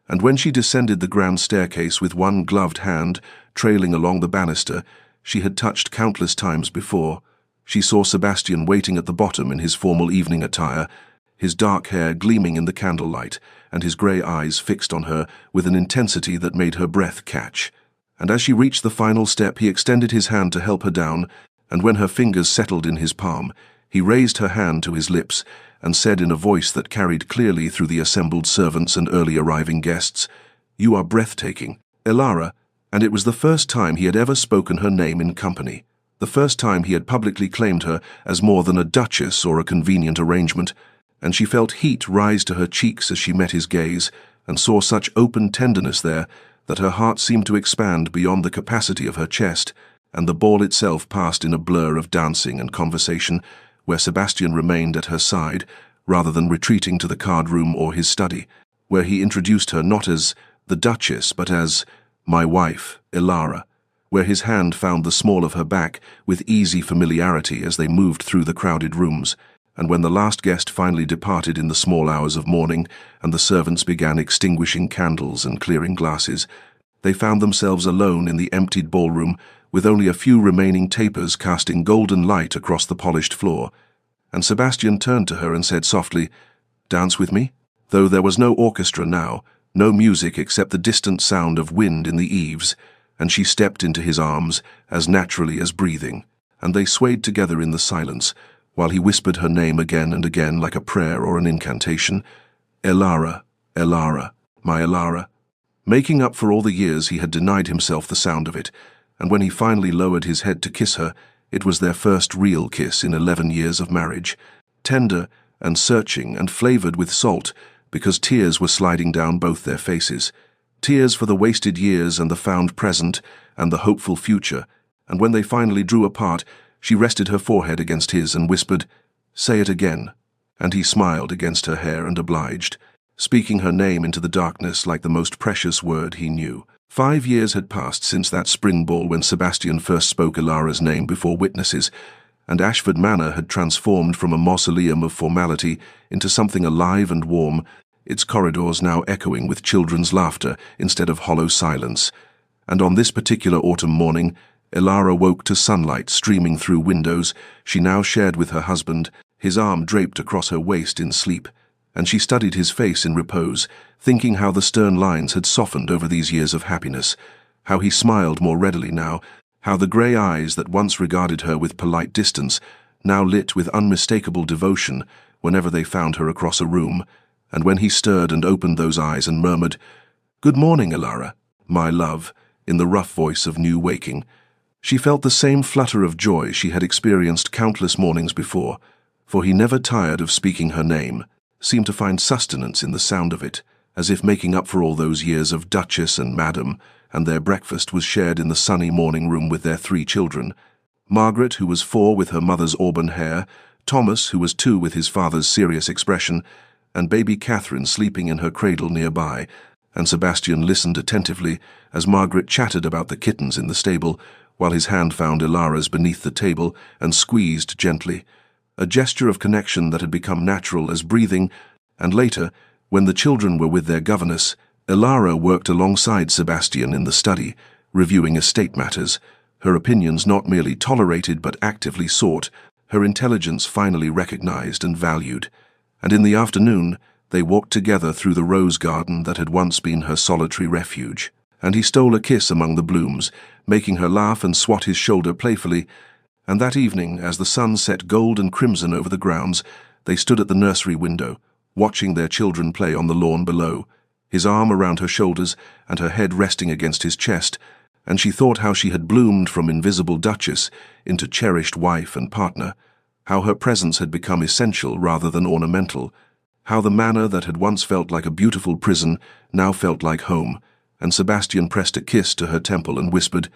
And when she descended the grand staircase with one gloved hand trailing along the banister she had touched countless times before, she saw Sebastian waiting at the bottom in his formal evening attire, his dark hair gleaming in the candlelight, and his grey eyes fixed on her with an intensity that made her breath catch. And as she reached the final step, he extended his hand to help her down, and when her fingers settled in his palm, he raised her hand to his lips and said in a voice that carried clearly through the assembled servants and early arriving guests, "You are breathtaking, Elara." And it was the first time he had ever spoken her name in company, the first time he had publicly claimed her as more than a duchess or a convenient arrangement, and she felt heat rise to her cheeks as she met his gaze and saw such open tenderness there that her heart seemed to expand beyond the capacity of her chest, and the ball itself passed in a blur of dancing and conversation, where Sebastian remained at her side rather than retreating to the card room or his study, where he introduced her not as the Duchess but as "my wife, Elara," where his hand found the small of her back with easy familiarity as they moved through the crowded rooms. And when the last guest finally departed in the small hours of morning and the servants began extinguishing candles and clearing glasses, they found themselves alone in the emptied ballroom with only a few remaining tapers casting golden light across the polished floor. And Sebastian turned to her and said softly, "Dance with me?" Though there was no orchestra now, no music except the distant sound of wind in the eaves, and she stepped into his arms as naturally as breathing, and they swayed together in the silence, while he whispered her name again and again like a prayer or an incantation. "Elara, Elara, my Elara," making up for all the years he had denied himself the sound of it. And when he finally lowered his head to kiss her, it was their first real kiss in 11 years of marriage, tender and searching and flavored with salt, because tears were sliding down both their faces, tears for the wasted years and the found present and the hopeful future. And when they finally drew apart, she rested her forehead against his and whispered, "Say it again." And he smiled against her hair and obliged, speaking her name into the darkness like the most precious word he knew. 5 years had passed since that spring ball when Sebastian first spoke Ilara's name before witnesses, and Ashford Manor had transformed from a mausoleum of formality into something alive and warm, its corridors now echoing with children's laughter instead of hollow silence. And on this particular autumn morning, Ilara woke to sunlight streaming through windows she now shared with her husband, his arm draped across her waist in sleep, and she studied his face in repose, thinking how the stern lines had softened over these years of happiness, how he smiled more readily now, how the grey eyes that once regarded her with polite distance now lit with unmistakable devotion whenever they found her across a room, and when he stirred and opened those eyes and murmured, "Good morning, Ilara, my love," in the rough voice of new waking. She felt the same flutter of joy she had experienced countless mornings before, for he never tired of speaking her name, seemed to find sustenance in the sound of it, as if making up for all those years of Duchess and Madam, and their breakfast was shared in the sunny morning room with their 3 children. Margaret, who was 4 with her mother's auburn hair, Thomas, who was 2 with his father's serious expression, and baby Catherine sleeping in her cradle nearby, and Sebastian listened attentively as Margaret chatted about the kittens in the stable, while his hand found Ilara's beneath the table and squeezed gently, a gesture of connection that had become natural as breathing, and later, when the children were with their governess, Ilara worked alongside Sebastian in the study, reviewing estate matters, her opinions not merely tolerated but actively sought, her intelligence finally recognized and valued. And in the afternoon, they walked together through the rose garden that had once been her solitary refuge, and he stole a kiss among the blooms, making her laugh and swat his shoulder playfully. And that evening, as the sun set gold and crimson over the grounds, they stood at the nursery window, watching their children play on the lawn below, his arm around her shoulders and her head resting against his chest, and she thought how she had bloomed from invisible duchess into cherished wife and partner, how her presence had become essential rather than ornamental, how the manor that had once felt like a beautiful prison now felt like home, and Sebastian pressed a kiss to her temple and whispered,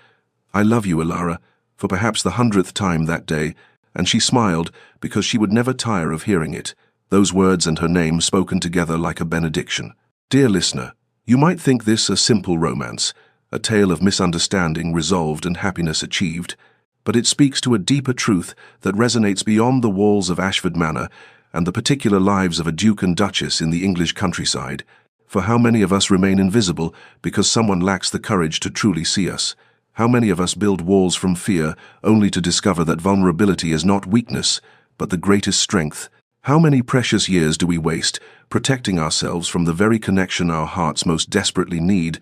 "I love you, Ilara," for perhaps the 100th time that day, and she smiled because she would never tire of hearing it, those words and her name spoken together like a benediction. Dear listener, you might think this a simple romance, a tale of misunderstanding resolved and happiness achieved, but it speaks to a deeper truth that resonates beyond the walls of Ashford Manor and the particular lives of a duke and duchess in the English countryside. For how many of us remain invisible because someone lacks the courage to truly see us? How many of us build walls from fear only to discover that vulnerability is not weakness, but the greatest strength? How many precious years do we waste protecting ourselves from the very connection our hearts most desperately need?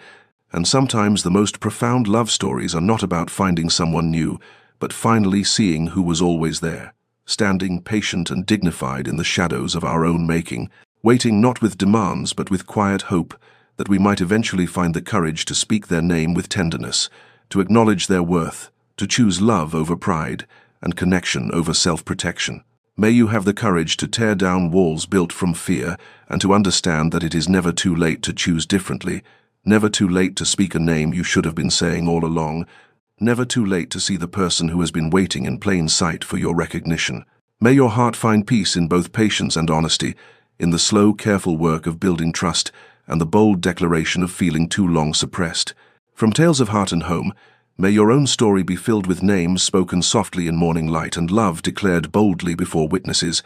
And sometimes the most profound love stories are not about finding someone new, but finally seeing who was always there, standing patient and dignified in the shadows of our own making, waiting not with demands but with quiet hope that we might eventually find the courage to speak their name with tenderness, to acknowledge their worth, to choose love over pride and connection over self-protection. May you have the courage to tear down walls built from fear and to understand that it is never too late to choose differently, never too late to speak a name you should have been saying all along, never too late to see the person who has been waiting in plain sight for your recognition. May your heart find peace in both patience and honesty, in the slow, careful work of building trust and the bold declaration of feeling too long suppressed. From Tales of Heart and Home, may your own story be filled with names spoken softly in morning light and love declared boldly before witnesses,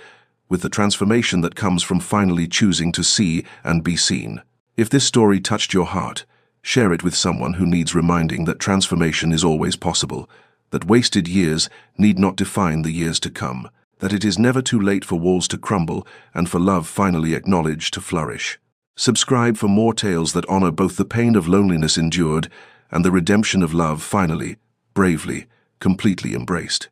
with the transformation that comes from finally choosing to see and be seen. If this story touched your heart, share it with someone who needs reminding that transformation is always possible, that wasted years need not define the years to come, that it is never too late for walls to crumble and for love finally acknowledged to flourish. Subscribe for more tales that honor both the pain of loneliness endured and the redemption of love finally, bravely, completely embraced.